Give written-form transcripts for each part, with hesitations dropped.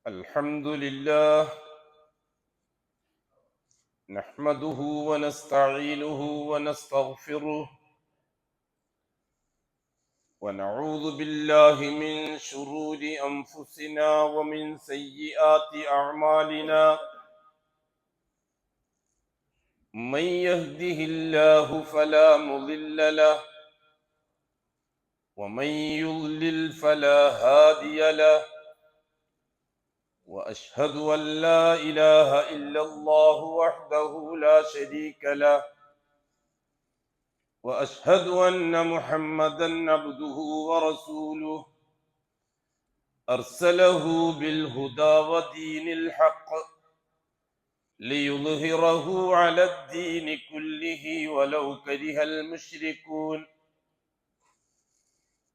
الحمد لله نحمده ونستعينه ونستغفره ونعوذ بالله من شرور أنفسنا ومن سيئات أعمالنا من يهده الله فلا مضل له ومن يضلل فلا هادي له وأشهد أن لا إله إلا الله وحده لا شريك له وأشهد أن محمدا عبده ورسوله أرسله بالهدى ودين الحق ليظهره على الدين كله ولو كره المشركون.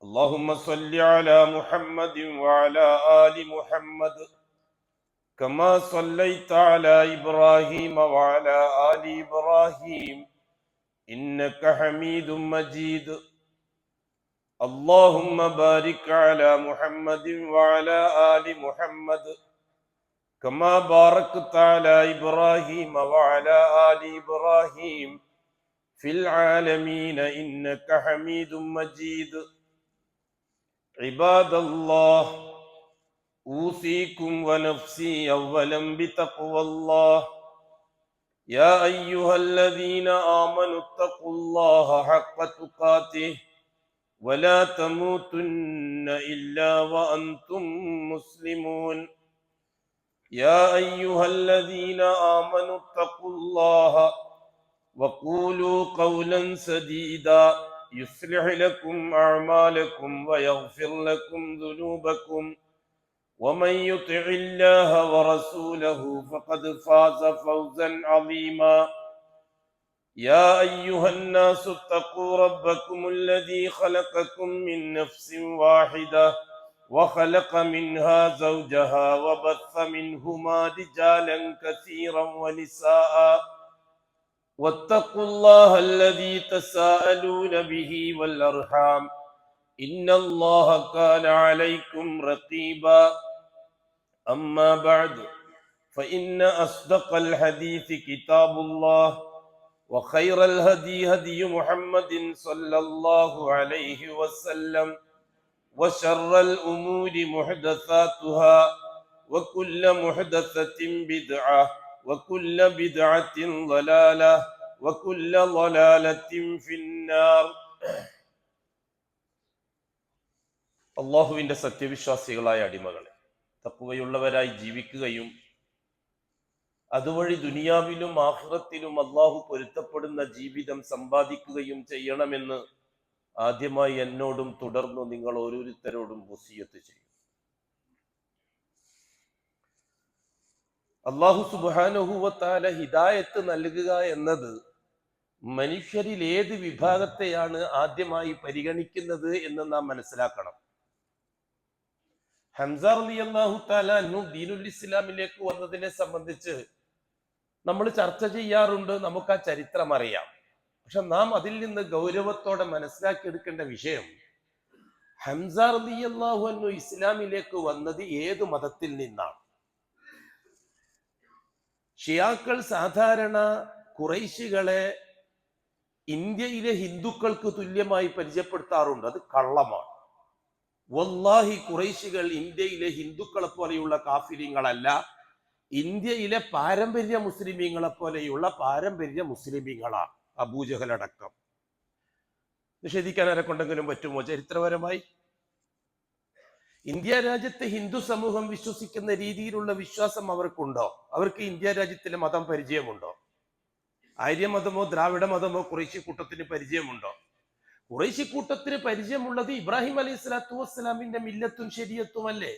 اللهم صل على محمد وعلى آل محمد كما صليت على إبراهيم وعلى آل إبراهيم إنك حميد مجيد. اللهم بارك على محمد وعلى آل محمد كما باركت على إبراهيم وعلى آل إبراهيم في العالمين إنك حميد مجيد. عباد الله، أوصيكم ونفسي أولا بتقوى الله. يا أيها الذين آمنوا اتقوا الله حق تقاته ولا تموتن إلا وأنتم مسلمون. يا أيها الذين آمنوا اتقوا الله وقولوا قولا سديدا يصلح لكم أعمالكم ويغفر لكم ذنوبكم ومن يطع الله ورسوله فقد فاز فوزا عظيما. يا أيها الناس اتقوا ربكم الذي خلقكم من نفس واحدة وخلق منها زوجها وبث منهما رجالا كثيرا ونساء واتقوا الله الذي تساءلون به والأرحام إن الله كان عليكم رقيبا. أما بعد فإن أصدق الحديث كتاب الله وخير الهدي هدي محمد صلى الله عليه وسلم وشر الأمور محدثاتها وكل محدثة بدعة وكل بدعة ضلالة وكل ضلالة في النار. അള്ളാഹുവിന്റെ സത്യവിശ്വാസികളായ അടിമകളെ, തഖ്വയുള്ളവരായി ജീവിക്കുകയും അതുവഴി ദുനിയാവിലും ആഖിറത്തിലും അള്ളാഹു പൊരുത്തപ്പെടുന്ന ജീവിതം സമ്പാദിക്കുകയും ചെയ്യണമെന്ന് ആദ്യമായി എന്നോടും തുടർന്നു നിങ്ങൾ ഓരോരുത്തരോടും വസിയത്ത് ചെയ്യും. അള്ളാഹു സുബ്ഹാനഹു വ തആല ഹിദായത്ത് നൽകുക എന്നത് മനുഷ്യരിൽ ഏത് വിഭാഗത്തെയാണ് ആദ്യമായി പരിഗണിക്കുന്നത് എന്ന് നാം മനസ്സിലാക്കണം. ഹംസ റളിയല്ലാഹു തആല അൻഹു ദീനുൽ ഇസ്ലാമിലേക്ക് വന്നതിനെ സംബന്ധിച്ച് നമ്മൾ ചർച്ച ചെയ്യാറുണ്ട്, നമുക്ക് ആ ചരിത്രം അറിയാം. പക്ഷെ നാം അതിൽ നിന്ന് ഗൗരവത്തോടെ മനസ്സിലാക്കിയെടുക്കേണ്ട വിഷയം, ഹംസ റളിയല്ലാഹു അൻഹു ഇസ്ലാമിലേക്ക് വന്നത് ഏത് മതത്തിൽ നിന്നാണ്? ഷിയാക്കൾ സാധാരണ ഖുറൈശികളെ ഇന്ത്യയിലെ ഹിന്ദുക്കൾക്ക് തുല്യമായി പരിചയപ്പെടുത്താറുണ്ട്. അത് കള്ളമാണ്. വല്ലാഹി ഖുറൈശികൾ ഇന്ത്യയിലെ ഹിന്ദുക്കളെ പോലെയുള്ള കാഫിര്യങ്ങളല്ല, ഇന്ത്യയിലെ പാരമ്പര്യ മുസ്ലിമീങ്ങളെ പോലെയുള്ള പാരമ്പര്യ മുസ്ലിമീങ്ങളാണ്. അബൂജഹൽ അടക്കം. നിഷേധിക്കാൻ ആരെക്കൊണ്ടെങ്കിലും പറ്റുമോ? ചരിത്രപരമായി ഇന്ത്യ രാജ്യത്തെ ഹിന്ദു സമൂഹം വിശ്വസിക്കുന്ന രീതിയിലുള്ള വിശ്വാസം അവർക്കുണ്ടോ? അവർക്ക് ഇന്ത്യ രാജ്യത്തിലെ മതം പരിചയമുണ്ടോ? ആര്യമതമോ ദ്രാവിഡ മതമോ ഖുറൈശി കൂട്ടത്തിന് പരിചയമുണ്ടോ? ഖുറൈശി കൂട്ടത്തിന് പരിചയമുള്ളത് ഇബ്രാഹിം അലൈഹി സ്വലാത്തു വസ്സലാമിന്റെ മില്ലത്തും ശരീഅത്തുമല്ലേ.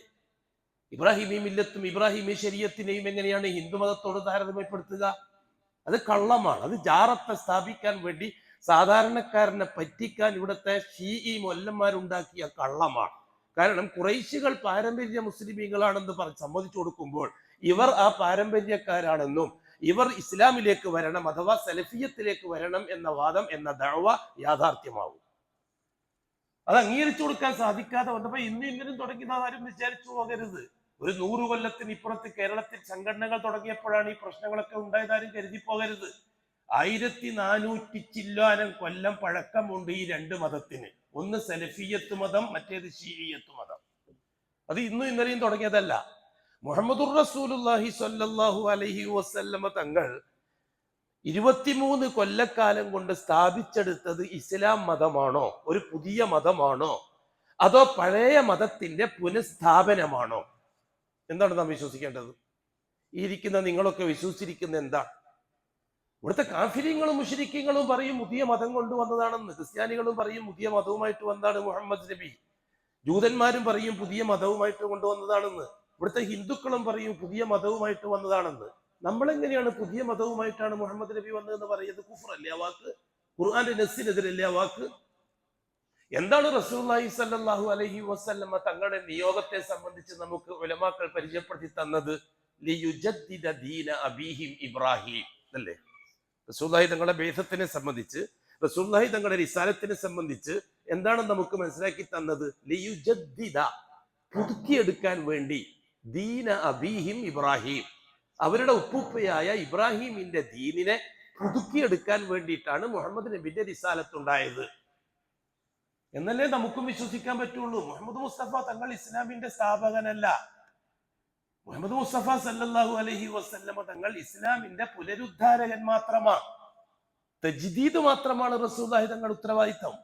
ഇബ്രാഹിമി മില്ലത്തും ഇബ്രാഹിമി ശരീഅത്തിനെയും എങ്ങനെയാണ് ഹിന്ദു മതത്തോട് താരതമ്യപ്പെടുത്തുക? അത് കള്ളമാണ്. അത് ജാറത്തെ സ്ഥാപിക്കാൻ വേണ്ടി സാധാരണക്കാരനെ പറ്റിക്കാൻ ഇവിടുത്തെ ഷീഈ മൊല്ലന്മാരുണ്ടാക്കിയ കള്ളമാണ്. കാരണം ഖുറൈശികൾ പാരമ്പര്യ മുസ്ലിമീങ്ങളാണെന്ന് സമ്മതിച്ചു കൊടുക്കുമ്പോൾ ഇവർ ആ പാരമ്പര്യക്കാരാണെന്നും ഇവർ ഇസ്ലാമിലേക്ക് വരണം അഥവാ സലഫിയത്തിലേക്ക് വരണം എന്ന വാദം, എന്ന ദഅവ യാഥാർത്ഥ്യമാവും. അത് അംഗീകരിച്ചു കൊടുക്കാൻ സാധിക്കാതെ വന്നപ്പോ ഇന്നും തുടങ്ങുന്ന ആരും വിചാരിച്ചു പോകരുത്. ഒരു 100 കൊല്ലത്തിന് ഇപ്പുറത്ത് കേരളത്തിൽ സംഘടനകൾ തുടങ്ങിയപ്പോഴാണ് ഈ പ്രശ്നങ്ങളൊക്കെ ഉണ്ടായതാരും കരുതി പോകരുത്. 1400 ചില്ലാനം കൊല്ലം പഴക്കമുണ്ട് ഈ രണ്ട് മതത്തിന്. ഒന്ന് സലഫിയത്ത് മതം, മറ്റേത് ശീഇയ്യത്ത് മതം. അത് ഇന്നും ഇന്നലെയും തുടങ്ങിയതല്ല. മുഹമ്മദുർ റസൂലുള്ളാഹി സ്വല്ലല്ലാഹു അലൈഹി വസല്ലമ തങ്ങൾ 23 കൊല്ലക്കാലം കൊണ്ട് സ്ഥാപിച്ചെടുത്തത് ഇസ്ലാം മതമാണോ, ഒരു പുതിയ മതമാണോ, അതോ പഴയ മതത്തിന്റെ പുനഃസ്ഥാപനമാണോ? എന്താണ് നാം വിശ്വസിക്കേണ്ടത്? ഈ ഇരിക്കുന്ന നിങ്ങളൊക്കെ വിശ്വസിച്ചിരിക്കുന്ന എന്താ? ഇവിടുത്തെ കാഫിര്യങ്ങളും മുശ്രിക്കീങ്ങളും പറയും പുതിയ മതം കൊണ്ടുവന്നതാണെന്ന്. ക്രിസ്ത്യാനികളും പറയും പുതിയ മതവുമായിട്ട് വന്നതാണ് മുഹമ്മദ് നബി. ജൂതന്മാരും പറയും പുതിയ മതവുമായിട്ട് കൊണ്ടുവന്നതാണെന്ന്. ഇവിടുത്തെ ഹിന്ദുക്കളും പറയും പുതിയ മതവുമായിട്ട് വന്നതാണെന്ന്. നമ്മളെങ്ങനെയാണ് പുതിയ മതവുമായിട്ടാണ് മുഹമ്മദ് നബി വന്നതെന്ന് പറയുന്നത്? കുഫ്റല്ലേ ആ വാക്ക്? ഖുർആന്റെ നസ്സിനെതിരല്ലേ ആ വാക്ക്? എന്താണ് റസൂലുള്ളാഹി സ്വല്ലല്ലാഹു അലൈഹി വസല്ലമ തങ്ങളുടെ നിയോഗത്തെ സംബന്ധിച്ച് നമുക്ക് ഉലമാക്കൾ പരിചയപ്പെടുത്തി തന്നത്? ലിയുജദ്ദിദ ദീന അബീഹിം ഇബ്രാഹിം അല്ലേ? റസൂലുള്ളാഹി തങ്ങളുടെ ബൈഅത്തിനെ സംബന്ധിച്ച്, റസൂലുള്ളാഹി തങ്ങളുടെ റിസാലത്തിനെ സംബന്ധിച്ച് എന്താണ് നമുക്ക് മനസ്സിലാക്കി തന്നത്? ലിയുജദ്ദിദ, പുതുക്കിയെടുക്കാൻ വേണ്ടി, ദീന അബീഹിം ഇബ്രാഹിം, അവരുടെ ഉപ്പുപ്പയായ ഇബ്രാഹിമിന്റെ ദീനിനെ പുതുക്കിയെടുക്കാൻ വേണ്ടിയിട്ടാണ് മുഹമ്മദ് നബിന്റെ റിസാലത്ത് ഉണ്ടായത് എന്നല്ലേ നമുക്കും വിശ്വസിക്കാൻ പറ്റുള്ളൂ. മുഹമ്മദ് മുസ്തഫ തങ്ങൾ ഇസ്ലാമിന്റെ സ്ഥാപകനല്ല. മുഹമ്മദ് മുസ്തഫ സല്ലല്ലാഹു അലൈഹി വസല്ലമ തങ്ങൾ ഇസ്ലാമിന്റെ പുനരുദ്ധാരകൻ മാത്രമാണ്. തജ്ദീദ് മാത്രമാണ് റസൂലുള്ളാഹി തങ്ങളുടെ ഉത്തരവാദിത്തം.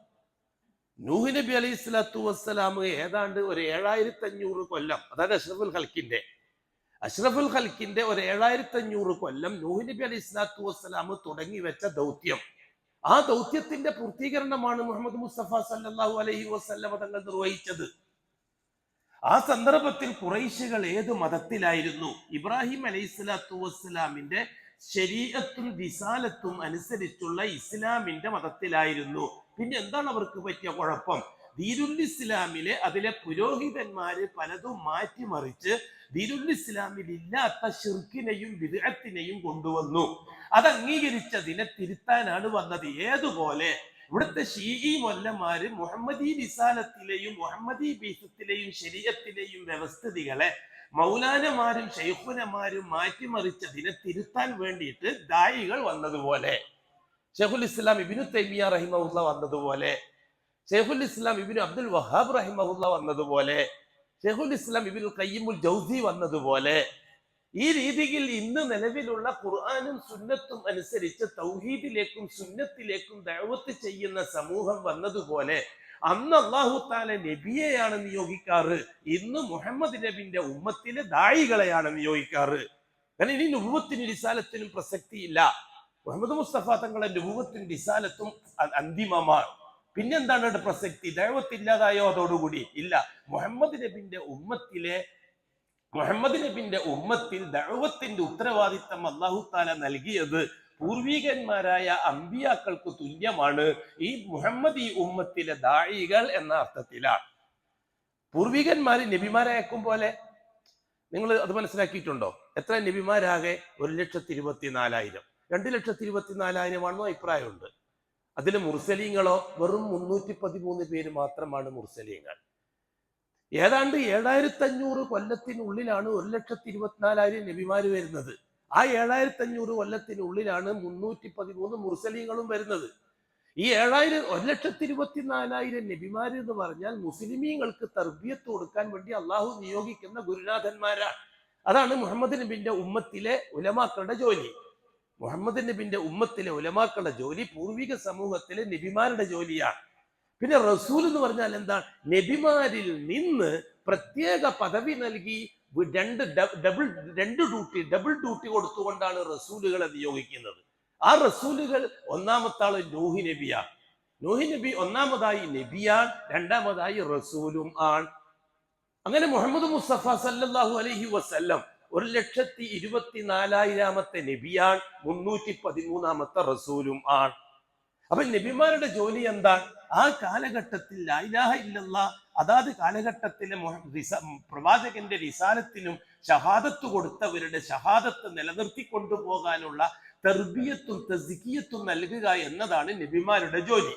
നൂഹ് നബി അലൈഹി സ്വലാത്തു വസ്സലാം ഏതാണ്ട് ഒരു 7500 കൊല്ലം, അതായത് അഷ്റഫുൽ ഖൽക്കിന്റെ ഒരു 7500 കൊല്ലം നൂഹ് നബി അലൈഹി സ്വലാത്തു വസ്സലാം തുടങ്ങി വെച്ച ദൗത്യം, ആ ദൗത്യത്തിന്റെ പൂർത്തീകരണമാണ് മുഹമ്മദ് മുസ്തഫ സല്ലല്ലാഹു അലൈഹി വസല്ലമ തങ്ങൾ നിർവഹിച്ചത്. ആ സന്ദർഭത്തിൽ ഖുറൈശികൾ ഏത് മതത്തിലായിരുന്നു? ഇബ്രാഹിം അലൈഹി സ്വലാത്തു വസ്സലാമിന്റെ ശരീഅത്തും റിസാലത്തും അനുസരിച്ചുള്ള ഇസ്ലാമിന്റെ മതത്തിലായിരുന്നു. പിന്നെ എന്താണ് അവർക്ക് പറ്റിയ കുഴപ്പം? ദീനുൽ ഇസ്ലാമിലെ അതിലെ പുരോഹിതന്മാര് പലതും മാറ്റിമറിച്ച് ദീനുൽ ഇസ്ലാമിൽ ഇല്ലാത്ത ശിർക്കിനെയും ബിദ്അത്തിനെയും കൊണ്ടുവന്നു. അത് അംഗീകരിച്ചതിനെ തിരുത്താനാണ് വന്നത്. ഏതുപോലെ ഇവിടുത്തെ ശീഈ മൊല്ലമാര് മുഹമ്മദി റിസാലത്തിലെയും മുഹമ്മദി ബീസത്തിലെയും ശരീഅത്തിലെയും വ്യവസ്ഥിതികളെ മൗലാനമാരും ശൈഖുനമാരും മാറ്റിമറിച്ചതിനെ തിരുത്താൻ വേണ്ടിയിട്ട് ദായികൾ വന്നതുപോലെ, ശൈഖുൽ ഇസ്ലാം ഇബ്നു തൈമിയ റഹിമഹുല്ലാ വന്നതുപോലെ, ശൈഖുൽ ഇസ്ലാം ഇബ്നു അബ്ദുൽ വഹാബ് റഹിമഹുല്ലാ വന്നതുപോലെ, ശൈഖുൽ ഇസ്ലാം ഇബ്നുൽ ഖയ്യിമുൽ ജൗസി വന്നതുപോലെ, ഈ രീതിയിൽ ഇന്ന് നിലവിലുള്ള ഖുർആനും സുന്നത്തും അനുസരിച്ച് തൗഹീദിലേക്കും സുന്നത്തിലേക്കും ദഅവത്ത് ചെയ്യുന്ന സമൂഹം വന്നതുപോലെ അന്ന് അല്ലാഹു തആല നബിയെയാണ് നിയോഗിക്കാറ്, ഇന്ന് മുഹമ്മദ് നബിന്റെ ഉമ്മത്തിലെ ദായികളെയാണ് നിയോഗിക്കാറ്. കാരണം ഇനി നുബുവത്തിനും റിസാലത്തിനും പ്രസക്തിയില്ല. മുഹമ്മദ് മുസ്തഫ തങ്ങളുടെ നുബുവത്തിനും റിസാലത്തും അന്തിമമാണ്. പിന്നെന്താണ് പ്രസക്തി? ദഅവത്ത് ഇല്ലാതായോ അതോടുകൂടി? ഇല്ല. മുഹമ്മദ് നബിന്റെ ഉമ്മത്തിൽ ദഅവത്തിന്റെ ഉത്തരവാദിത്തം അല്ലാഹു തആല നൽകിയത് പൂർവികന്മാരായ അമ്പിയാക്കൾക്ക് തുല്യമാണ്. ഈ മുഹമ്മദി ഉമ്മത്തിലെ ദായികൾ എന്ന അർത്ഥത്തിലാണ്. പൂർവികന്മാര് നബിമാരയക്കും പോലെ നിങ്ങൾ അത് മനസ്സിലാക്കിയിട്ടുണ്ടോ? എത്ര നബിമാരാകെ? 1,24,000. 2,24,000 ആണെന്നോ അഭിപ്രായമുണ്ട്. അതിൽ മുർസലീങ്ങളോ വെറും 313 പേര് മാത്രമാണ് മുർസലീങ്ങൾ. ഏതാണ്ട് 7500 കൊല്ലത്തിനുള്ളിലാണ് 1,24,000 നബിമാര് വരുന്നത്. ആ 7500 കൊല്ലത്തിനുള്ളിലാണ് 313 മുർസലീങ്ങളും വരുന്നത്. ഈ 1,24,000 നബിമാര് എന്ന് പറഞ്ഞാൽ മുസ്ലിമീങ്ങൾക്ക് തർബിയത്ത് കൊടുക്കാൻ വേണ്ടി അള്ളാഹു നിയോഗിക്കുന്ന ഗുരുനാഥന്മാരാണ്. അതാണ് മുഹമ്മദ് നബിന്റെ ഉമ്മത്തിലെ ഉലമാക്കളുടെ ജോലി. മുഹമ്മദ് നബിന്റെ ഉമ്മത്തിലെ ഉലമാക്കളുടെ ജോലി പൂർവിക സമൂഹത്തിലെ നബിമാരുടെ ജോലിയാണ്. പിന്നെ റസൂൽ എന്ന് പറഞ്ഞാൽ എന്താണ്? നബിമാരിൽ നിന്ന് പ്രത്യേക പദവി നൽകി ഡബിൾ ഡ്യൂട്ടി കൊടുത്തുകൊണ്ടാണ് റസൂലുകളെ നിയോഗിക്കുന്നത്. ആ റസൂലുകൾ ഒന്നാമത്തെ ആള് നൂഹ് നബിയാണ്. നൂഹ് നബി ഒന്നാമതായി നബിയാണ്, രണ്ടാമതായി റസൂലും ആണ്. അങ്ങനെ മുഹമ്മദ് മുസ്തഫ സല്ലല്ലാഹു അലൈഹി വസല്ലം 1,24,000 നബിയാണ്, 313 റസൂലും ആണ്. അപ്പൊ നബിമാരുടെ ജോലി എന്താണ്? ആ കാലഘട്ടത്തിൽ ലാ ഇലാഹ ഇല്ലല്ലാഹ് അതാത് കാലഘട്ടത്തിലെ പ്രവാചകന്റെ റിസാലത്തിനും ഷഹാദത്ത് കൊടുത്തവരുടെ ഷഹാദത്ത് നിലനിർത്തി കൊണ്ടുപോകാനുള്ള തർബിയത്തും തസ്കിയത്തും നൽകുക എന്നതാണ് നബിമാരുടെ ജോലി.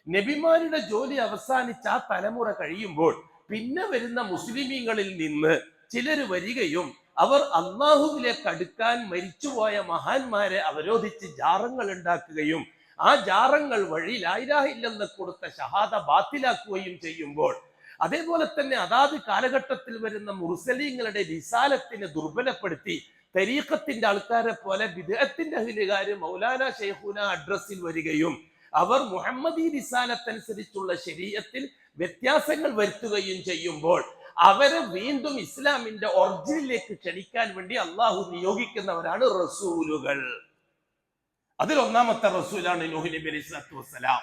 നബിമാരുടെ ജോലി അവസാനിച്ച ആ തലമുറ കഴിയുമ്പോൾ പിന്നെ വരുന്ന മുസ്ലിമീങ്ങളിൽ നിന്ന് ചിലർ വരികയും അവർ അള്ളാഹുവിലേക്ക് അടുക്കാൻ മരിച്ചുപോയ മഹാന്മാരെ അവരോധിച്ച് ജാറങ്ങൾ ഉണ്ടാക്കുകയും ആ ജാറങ്ങൾ വഴി ലാ ഇലാഹ ഇല്ലല്ലാഹ് കൊടുത്ത ഷഹാദ ബാത്തിലാക്കുകയും ചെയ്യുമ്പോൾ, അതേപോലെ തന്നെ അതാത് കാലഘട്ടത്തിൽ വരുന്ന മുർസലീങ്ങളുടെ റിസാലത്തിനെ ദുർബലപ്പെടുത്തി തരീഖത്തിന്റെ ആൾക്കാരെ പോലെ ബിദ്അത്തിന്റെ അഹ്ലുകാര് മൗലാന ശൈഖുന അഡ്രസ്സിൽ വരികയും അവർ മുഹമ്മദി റിസാലത്തനുസരിച്ചുള്ള ശരീഅത്തിൽ വ്യത്യാസങ്ങൾ വരുത്തുകയും ചെയ്യുമ്പോൾ അവരെ വീണ്ടും ഇസ്ലാമിന്റെ ഒറിജിനിലേക്ക് ക്ഷണിക്കാൻ വേണ്ടി അള്ളാഹു നിയോഗിക്കുന്നവരാണ് റസൂലുകൾ. അതിൽ ഒന്നാമത്തെ റസൂലാണ് നൂഹ് നബി അലൈഹി സ്വലാത്തു വസ്സലാം.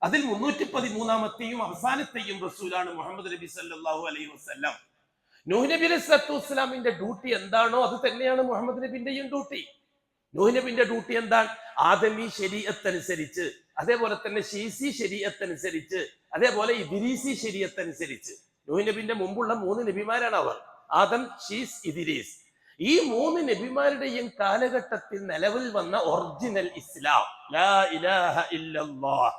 അതിൽ 313ാമത്തെയും അവസാനത്തെയും റസൂലാണ് മുഹമ്മദ് നബി സല്ലല്ലാഹു അലൈഹി വസല്ലം. നൂഹ് നബി അലൈഹി സ്വലാത്തു വസ്സലാമിന്റെ ഡ്യൂട്ടി എന്താണോ അത് തന്നെയാണ് മുഹമ്മദ് നബിന്റെയും ഡ്യൂട്ടി. നൂഹ് നബിന്റെ ഡ്യൂട്ടി എന്താണ്? ആദമി ശരീഅത്ത് അനുസരിച്ച്, അതേപോലെ തന്നെ ശീസി ശരീഅത്ത് അനുസരിച്ച്, അതേപോലെ ഇദ്രീസി ശരീഅത്ത് അനുസരിച്ച്. നൂഹ് നബിന്റെ മുമ്പുള്ള 3 നബിമാരാണ് അവർ, ആദം, ഷീസ്, ഇദ്രീസ്. ഈ 3 നബിമാരുടെയും കാലഘട്ടത്തിൽ നിലവിൽ വന്ന ഒറിജിനൽ ഇസ്ലാം ലാ ഇലാഹ ഇല്ലല്ലാഹ്.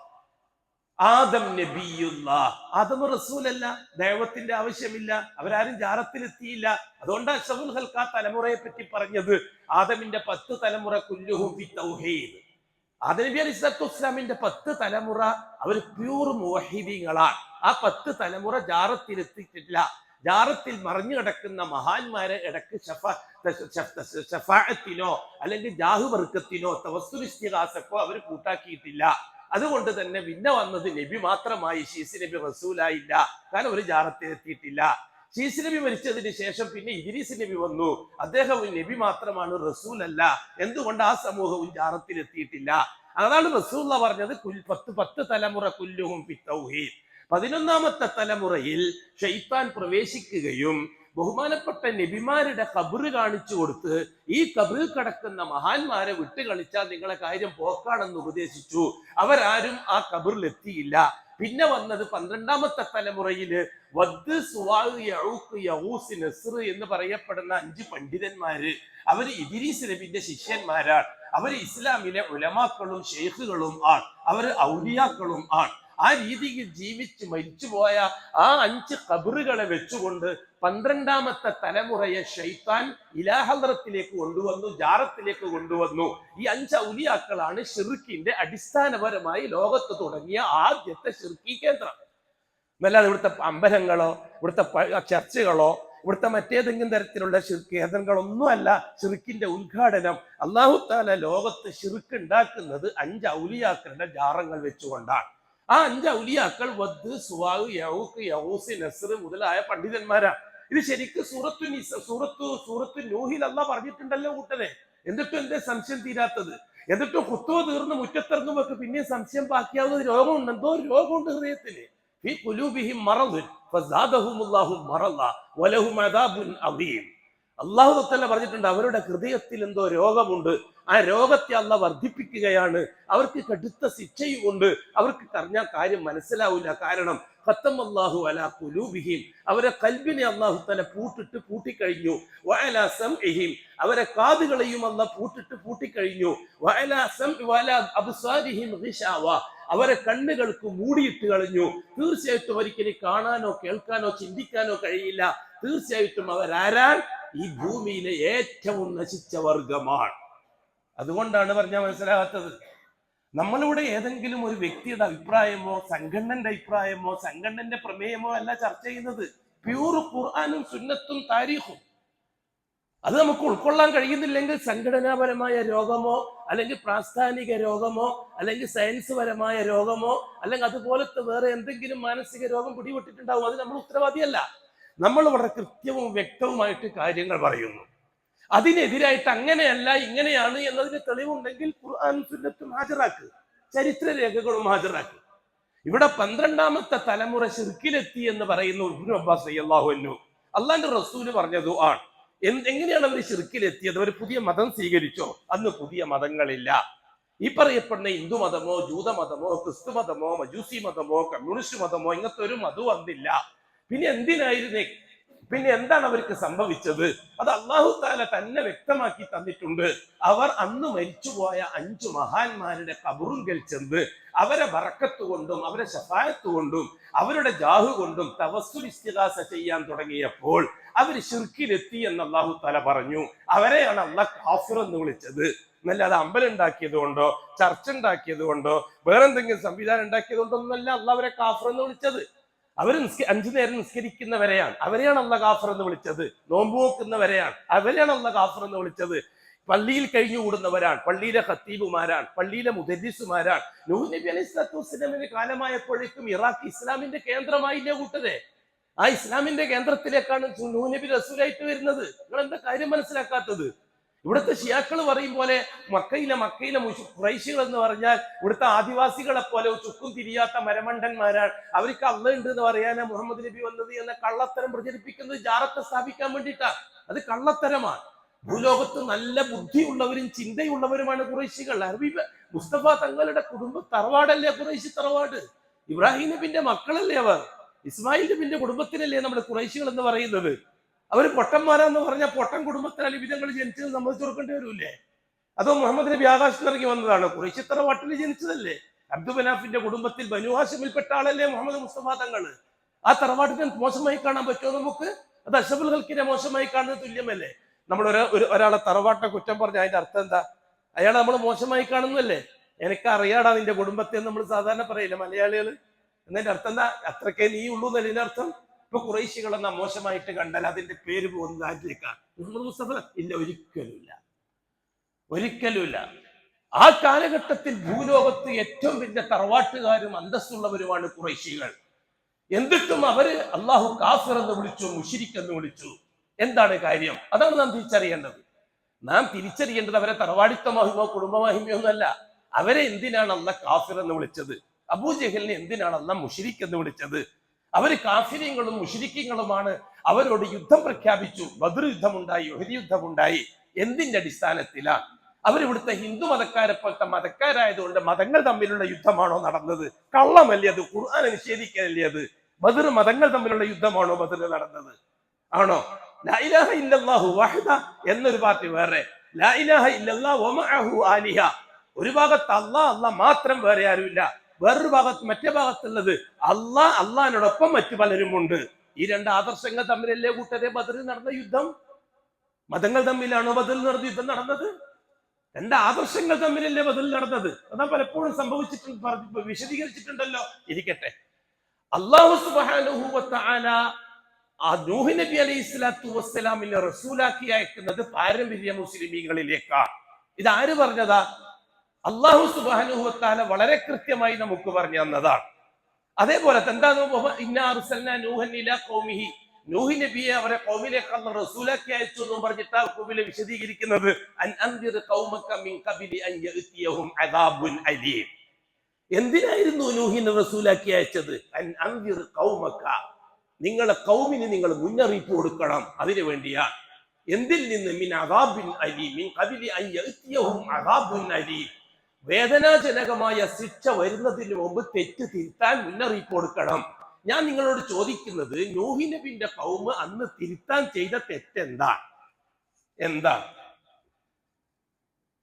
ആദം നബിയുല്ലാഹ്. ആദം റസൂലല്ല, ദൈവത്തിന്റെ ആവശ്യമില്ല, അവരാരും ജാറത്തിലെത്തിയില്ല. അതുകൊണ്ട് അഷ്റഫുൽ ഖൽഖ് ആ തലമുറയെ പറ്റി പറഞ്ഞത് ആദമിന്റെ 10 തലമുറ കുല്ലുഹും ഫി തൗഹീദ്. ആദം നബി അലൈഹി സ്വലാത്തു വസ്സലാമിന്റെ 10 തലമുറ അവർ പ്യൂർ മുവഹിദീങ്ങളാണ്. ആ 10 തലമുറ ജാറത്തിലെത്തിയിട്ടില്ല. ജാറത്തിൽ മറിഞ്ഞു കിടക്കുന്ന മഹാന്മാരെ ഇടക്ക് ഷഫാഅത്തിനോ അല്ലെങ്കിൽ ജാഹുവർക്കത്തിനോ തവസ്സുൽ ഇസ്തിഗാസക്കോ അവർ കൂട്ടാക്കിയിട്ടില്ല. അതുകൊണ്ട് തന്നെ പിന്നെ വന്നത് നബി മാത്രമായി. ശീസ് നബി റസൂലായില്ല, കാരണം ഒരു ജാറത്തിലെത്തിയിട്ടില്ല. ശീസ് നബി മരിച്ചതിന് ശേഷം പിന്നെ ഇദ്രീസ് നബി വന്നു, അദ്ദേഹം നബി മാത്രമാണ്, റസൂൽ അല്ല. എന്തുകൊണ്ട്? ആ സമൂഹവും ജാറത്തിലെത്തിയിട്ടില്ല. അതാണ് റസൂലുള്ളാഹി പറഞ്ഞത് 10 തലമുറ കുല്ലുഹും ഫി തൗഹീദ്. 11ാമത്തെ തലമുറയിൽ ശൈത്താൻ പ്രവേശിക്കുകയും ബഹുമാനപ്പെട്ട നബിമാരുടെ ഖബറ് കാണിച്ചു കൊടുത്ത് ഈ ഖബറിൽ കിടക്കുന്ന മഹാന്മാരെ വിട്ട് കളിച്ചാൽ നിങ്ങളെ കാര്യം പോക്കാണെന്ന് ഉപദേശിച്ചു. അവരാരും ആ ഖബറിൽ എത്തിയില്ല. പിന്നെ വന്നത് 12ാമത്തെ തലമുറയില് വദ്, സുവാഅ്, യഊഖ്, യഗൂസ്, നസ്ർ എന്ന് പറയപ്പെടുന്ന 5 പണ്ഡിതന്മാര്. അവര് ഇദ്രീസ് നബിന്റെ ശിഷ്യന്മാരാണ്. അവര് ഇസ്ലാമിലെ ഉലമാക്കളും ഷെയ്ഖുകളും ആണ്. അവര് ഔലിയാക്കളും ആണ്. ആ രീതിയിൽ ജീവിച്ച് മരിച്ചുപോയ ആ 5 ഖബറുകളെ വെച്ചുകൊണ്ട് 12ാമത്തെ തലമുറയെ ശൈത്താൻ ഇലാഹദ്റത്തിലേക്ക് കൊണ്ടുവന്നു, ജാറത്തിലേക്ക് കൊണ്ടുവന്നു. ഈ 5 ഔലിയാക്കളാണ് ഷിർക്കിന്റെ അടിസ്ഥാനപരമായി ലോകത്ത് തുടങ്ങിയ ആദ്യത്തെ ഷിർക്കി കേന്ദ്രം. എന്നല്ലാതെ ഇവിടുത്തെ അമ്പലങ്ങളോ ഇവിടുത്തെ ചർച്ചുകളോ ഇവിടുത്തെ മറ്റേതെങ്കിലും തരത്തിലുള്ള കേന്ദ്രങ്ങളൊന്നും അല്ല ഷിർക്കിന്റെ ഉദ്ഘാടനം. അല്ലാഹു തആല ലോകത്ത് ഷിർക്ക് ഉണ്ടാക്കുന്നത് 5 ഔലിയാക്കളുടെ ജാറങ്ങൾ വെച്ചുകൊണ്ടാണ്. ആ 5 ഔലിയാക്കൾ വദ്, സുവാഅ്, യഊഖ്, യഗൂസ്, നസ്ർ മുതലായ പണ്ഡിതന്മാരാണ്. ഇത് ശരിക്കും സൂറത്തു നൂഹിൽ അല്ലാഹ് പറഞ്ഞിട്ടുണ്ടല്ലോ കൂട്ടരെ. എന്നിട്ടും എന്തേ സംശയം തീരാത്തത്? എന്നിട്ടും ഖുത്വ തീർന്ന് മുറ്റത്തിറങ്ങുമ്പോ പിന്നെ സംശയം ബാക്കിയാവുന്ന രോഗമുണ്ട്. എന്തോ രോഗമുണ്ട് ഹൃദയത്തിന്. ഫീ ഖുലൂബിഹിം മറദുൻ ഫസാദഹുമുല്ലാഹു മറദ വലഹും അദാബുൻ അദീം. അല്ലാഹു തആല പറഞ്ഞിട്ടുണ്ട് അവരുടെ ഹൃദയത്തിൽ എന്തോ രോഗമുണ്ട്. ആ രോഗത്തെ അല്ലാഹ് വർദ്ധിപ്പിക്കുകയാണ്. അവർക്ക് കടുത്ത ശിക്ഷയുമുണ്ട്. അവർക്ക് പറഞ്ഞാൽ കാര്യം മനസ്സിലാവില്ല. കാരണം ഖത്തമല്ലാഹു അലാ ഖുലൂബിഹിം, അവരെ ഖൽബിനെ അല്ലാഹു തആല പൂട്ടിക്കഴിഞ്ഞു. വഅലാ സംഇഹിം, അവരെ കാതുകളെയും അല്ലാഹ് പൂട്ടിക്കഴിഞ്ഞു. വഅലാ വഅലാ അബ്സാരിഹിം ഗിശാവ, അവരെ കണ്ണുകൾക്ക് മൂടിയിട്ട് കളഞ്ഞു. തീർച്ചയായിട്ടും ഒരിക്കലും കാണാനോ കേൾക്കാനോ ചിന്തിക്കാനോ കഴിയില്ല. തീർച്ചയായിട്ടും അവരാരാൻ? ഈ ഭൂമിയിലെ ഏറ്റവും നശിച്ച വർഗമാണ്. അതുകൊണ്ടാണ് പറഞ്ഞാൽ മനസ്സിലാകാത്തത്. നമ്മളിവിടെ ഏതെങ്കിലും ഒരു വ്യക്തിയുടെ അഭിപ്രായമോ സംഘടനന്റെ അഭിപ്രായമോ സംഘടനന്റെ പ്രമേയമോ അല്ല ചർച്ച ചെയ്യുന്നത്. പ്യൂർ ഖുർആനും സുന്നത്തും താരീഖും. അത് നമുക്ക് ഉൾക്കൊള്ളാൻ കഴിയുന്നില്ലെങ്കിൽ സംഘടനാപരമായ രോഗമോ അല്ലെങ്കിൽ പ്രാസ്ഥാനിക രോഗമോ അല്ലെങ്കിൽ സയൻസ് പരമായ രോഗമോ അല്ലെങ്കിൽ അതുപോലത്തെ വേറെ എന്തെങ്കിലും മാനസിക രോഗം പിടിപെട്ടിട്ടുണ്ടാവും. അത് നമ്മൾ ഉത്തരവാദിയല്ല. നമ്മൾ വളരെ കൃത്യവും വ്യക്തവുമായിട്ട് കാര്യങ്ങൾ പറയുന്നു. അതിനെതിരായിട്ട് അങ്ങനെയല്ല ഇങ്ങനെയാണ് എന്നതിന് തെളിവുണ്ടെങ്കിൽ ഖുർആനും സുന്നത്തും ഹാജരാക്കുക, ചരിത്ര രേഖകളും ഹാജരാക്കുക. ഇവിടെ 12ാമത്തെ തലമുറ ശിർക്കിലെത്തി എന്ന് പറയുന്നു ഇബ്നു അബ്ബാസ് റളിയല്ലാഹു അൻഹു. അള്ളാന്റെ റസൂല് പറഞ്ഞതു ആണ്. എങ്ങനെയാണ് അവർ ശിർക്കിലെത്തിയത്? അവർ പുതിയ മതം സ്വീകരിച്ചോ? അന്ന് പുതിയ മതങ്ങളില്ല. ഈ പറയപ്പെടുന്ന ഹിന്ദു മതമോ ജൂതമതമോ ക്രിസ്തു മതമോ മജൂസി മതമോ കമ്മ്യൂണിസ്റ്റ് മതമോ ഇങ്ങനത്തെ ഒരു മതം വന്നില്ല. പിന്നെ എന്താണ് അവർക്ക് സംഭവിച്ചത്? അത് അല്ലാഹു തആല തന്നെ വ്യക്തമാക്കി തന്നിട്ടുണ്ട്. അവർ അന്ന് മരിച്ചുപോയ 5 മഹാന്മാരുടെ ഖബറുങ്കൽ ചെന്ന് അവരെ ബറക്കത്ത് കൊണ്ടും അവരെ ശഫാഅത്ത് കൊണ്ടും അവരുടെ ജാഹു കൊണ്ടും തവസ്സുൽ ഇസ്തിഗാസ ചെയ്യാൻ തുടങ്ങിയപ്പോൾ അവർ ശിർക്കിലെത്തി എന്ന് അള്ളാഹു തആല പറഞ്ഞു. അവരെയാണ് അള്ളാഹ് കാഫിർ എന്ന് വിളിച്ചത്. എന്നല്ലാതെ അമ്പലം ഉണ്ടാക്കിയത് കൊണ്ടോ ചർച്ച ഉണ്ടാക്കിയത് കൊണ്ടോ വേറെന്തെങ്കിലും സംവിധാനം ഉണ്ടാക്കിയത് കൊണ്ടോ ഒന്നല്ല അള്ളാഹ് അവരെ കാഫിർ എന്ന് വിളിച്ചത്. അവർ 5 നേരം നിസ്കരിക്കുന്നവരെയാണ്, അവരെയാണ് അള്ളാഹ് കാഫിർ എന്ന് വിളിച്ചത്. നോമ്പ് നോക്കുന്നവരെയാണ്, അവരെയാണ് അള്ളാഹ് കാഫിർ എന്ന് വിളിച്ചത്. പള്ളിയിൽ കഴിഞ്ഞുകൂടുന്നവരാണ്, പള്ളിയിലെ ഖത്തീബുമാരാണ്, പള്ളിയിലെ മുദരിസുമാരാണ്. നൂഹ് നബി അലൈഹി സ്വലാത്തു വസ്സലാമിന്റെ കാലമായപ്പോഴേക്കും ഇറാഖ് ഇസ്ലാമിന്റെ കേന്ദ്രമായില്ലേ കൂട്ടരെ? ആ ഇസ്ലാമിന്റെ കേന്ദ്രത്തിലേക്കാണ് നൂഹ് നബി റസൂലായിട്ട് വരുന്നത്. നിങ്ങൾ എന്താ കാര്യം മനസ്സിലാക്കാത്തത്? ഇവിടുത്തെ ഷിയാക്കൾ പറയും പോലെ മക്കയിലെ ഖുറൈശികൾ എന്ന് പറഞ്ഞാൽ ഇവിടുത്തെ ആദിവാസികളെ പോലെ ചുക്കും തിരിയാത്ത മരമണ്ടന്മാരാണ്. അവർക്ക് അള്ളാഹ് ഉണ്ട് എന്ന് പറയാനാ മുഹമ്മദ് നബി വന്നത് എന്ന കള്ളത്തരം പ്രചരിപ്പിക്കുന്നത് ജാറത്തെ സ്ഥാപിക്കാൻ വേണ്ടിയിട്ടാണ്. അത് കള്ളത്തരമാണ്. ഭൂലോകത്ത് നല്ല ബുദ്ധിയുള്ളവരും ചിന്തയുള്ളവരുമാണ് ഖുറൈശികൾ. അറബി മുസ്തഫ തങ്ങളുടെ കുടുംബ തറവാടല്ലേ ഖുറൈശി തറവാട്? ഇബ്രാഹിം നബിന്റെ മക്കളല്ലേ അവർ? ഇസ്മായിൽ നബിന്റെ കുടുംബത്തിനല്ലേ നമ്മുടെ ഖുറൈശികൾ എന്ന് പറയുന്നത്? അവര് പൊട്ടന്മാരാന്ന് പറഞ്ഞാൽ പൊട്ടൻ കുടുംബത്തിനാൽ വിധങ്ങൾ ജനിച്ചത് സമ്മതിച്ചു കൊടുക്കേണ്ടി വരൂലേ? അതോ മുഹമ്മദ് നബി ആകാശത്ത് ഇറങ്ങി വന്നതാണ്? ഖുറൈശി തറവാട്ടിൽ ജനിച്ചതല്ലേ? അബ്ദു മനാഫിന്റെ കുടുംബത്തിൽ ബനു ഹാഷിമിൽപ്പെട്ട ആളല്ലേ മുഹമ്മദ് മുസ്തഫ തങ്ങള്? ആ തറവാട്ടിനെ മോശമായി കാണാൻ പറ്റുമോ നമുക്ക്? അത് അഷ്റഫുൽ ഖൽക്കിനെ മോശമായി കാണുന്നത് തുല്യമല്ലേ? നമ്മൾ ഒരാളെ തറവാട്ടെ കുറ്റം പറഞ്ഞ അതിന്റെ അർത്ഥം എന്താ? അയാളെ നമ്മൾ മോശമായി കാണുന്നല്ലേ? എനിക്ക് അറിയാടാ നിന്റെ കുടുംബത്തെ നമ്മൾ സാധാരണ പറയില്ല മലയാളികൾ. എന്നതിന്റെ അർത്ഥം എന്താ? അത്രക്കേ നീ ഉള്ളൂ എന്നല്ലേ ഇതിന്റെ അർത്ഥം? ഇപ്പൊ ഖുറൈശികൾ എന്നാ മോശമായിട്ട് കണ്ടാൽ അതിന്റെ പേര് പോകുന്നത് ആരിലേക്കാണ്? മുഹമ്മദ് മുസ്തഫ ഇല്ല, ഒരിക്കലുമില്ല, ഒരിക്കലുമില്ല. ആ കാലഘട്ടത്തിൽ ഭൂലോകത്ത് ഏറ്റവും വലിയ തറവാട്ടുകാരും അന്തസ്സുള്ളവരുമാണ് ഖുറൈശികൾ. എന്നിട്ടും അവര് അള്ളാഹു കാഫിർ എന്ന് വിളിച്ചു, മുശ്രിക് എന്ന് വിളിച്ചു. എന്താണ് കാര്യം? അതാണ് നാം തിരിച്ചറിയേണ്ടത്. നാം തിരിച്ചറിയേണ്ടത് അവരെ തറവാടിത്ത മഹിമോ കുടുംബമഹിമയോ ഒന്നല്ല. അവരെ എന്തിനാണ് അള്ളാഹ് കാഫിർ എന്ന് വിളിച്ചത്? അബൂജഹലിനെ എന്തിനാണ് അള്ളാഹ് മുശ്രിക് എന്ന് വിളിച്ചത്? അവര് കാഫിര്യങ്ങളും മുശ്രിക്കീങ്ങളുമാണ്. അവരോട് യുദ്ധം പ്രഖ്യാപിച്ചു. ബദർ യുദ്ധമുണ്ടായി, ഉഹദ് യുദ്ധമുണ്ടായി. എന്തിന്റെ അടിസ്ഥാനത്തിലാണ്? അവരിവിടുത്തെ ഹിന്ദു മതക്കാരെ പോലത്തെ മതക്കാരായതുകൊണ്ട് മതങ്ങൾ തമ്മിലുള്ള യുദ്ധമാണോ നടന്നത്? കള്ളമല്ലേ അത്? ഖുർആനെ നിഷേധിക്കലല്ലേ അത്? ബദർ മതങ്ങൾ തമ്മിലുള്ള യുദ്ധമാണോ ബദറിൽ നടന്നത്? ആണോ? ലാ ഇലാഹ ഇല്ലല്ലാഹു വഹദ എന്നൊരു പാർട്ടി വേറെ, ലാ ഇലാഹ ഇല്ലല്ലാഹു വമഅഹു ആലിഹ. ഒരു ഭാഗത്ത് അള്ളാഹ് മാത്രം, വേറെ ആരുമില്ല. വേറൊരു ഭാഗത്ത്, മറ്റേ ഭാഗത്തുള്ളത് അള്ളാഹിനോടൊപ്പം മറ്റു പലരും ഉണ്ട്. ഈ രണ്ട് ആദർശങ്ങൾ തമ്മിലല്ലേ കൂട്ടരെ ബദറിൽ നടന്ന യുദ്ധം? മതങ്ങൾ തമ്മിലാണോ ബദറിൽ നടന്ന യുദ്ധം നടന്നത്? രണ്ട് ആദർശങ്ങൾ തമ്മിലല്ലേ ബദറിൽ നടന്നത്? അതാ പലപ്പോഴും സംഭവിച്ചിട്ടുണ്ട്, വിശദീകരിച്ചിട്ടുണ്ടല്ലോ. ഇരിക്കട്ടെ, അല്ലാഹു സുബ്ഹാനഹു വ തആല ആ നൂഹ് നബി അലൈഹി സ്വലാത്തു വസ്സലാമിനെ റസൂലാക്കി അയക്കുന്നത് പാരമ്പര്യ മുസ്ലിമീങ്ങളിലേക്കാണ്. ഇത് ആര് പറഞ്ഞതാ? അല്ലാഹു സുബ്ഹാനഹു വ തആല വളരെ കൃത്യമായി നമുക്ക് പറഞ്ഞു തന്നതാണ്. അതേപോലെ നൂഹ് നബിയെ അവരെ ഖൗമിലേക്ക് അല്ലാഹു റസൂലാക്കി അയച്ചു എന്നും പറഞ്ഞിട്ട് ഖൗമിലെ വിശദീകരിക്കുന്നത് എന്തിനായിരുന്നു നൂഹിനെ റസൂലാക്കി അയച്ചത്? നിങ്ങളെ ഖൗമിന് നിങ്ങൾ മുന്നറിയിപ്പ് കൊടുക്കണം, അതിനു വേണ്ടിയാണ്. എന്തിൽ നിന്ന്? മിൻ അദാബിൻ അലീം, മിൻ ഖബലി അൻ യഅതിയഹും അദാബുൻ അലീം. വേദനാജനകമായ ശിക്ഷ വരുന്നതിന് മുമ്പ് തെറ്റ് തിരുത്താൻ മുന്നറിയിപ്പ് കൊടുക്കണം. ഞാൻ നിങ്ങളോട് ചോദിക്കുന്നത്, നൂഹ് നബിന്റെ ഖൗമ് അന്ന് തിരുത്താൻ ചെയ്ത തെറ്റെന്താണ്?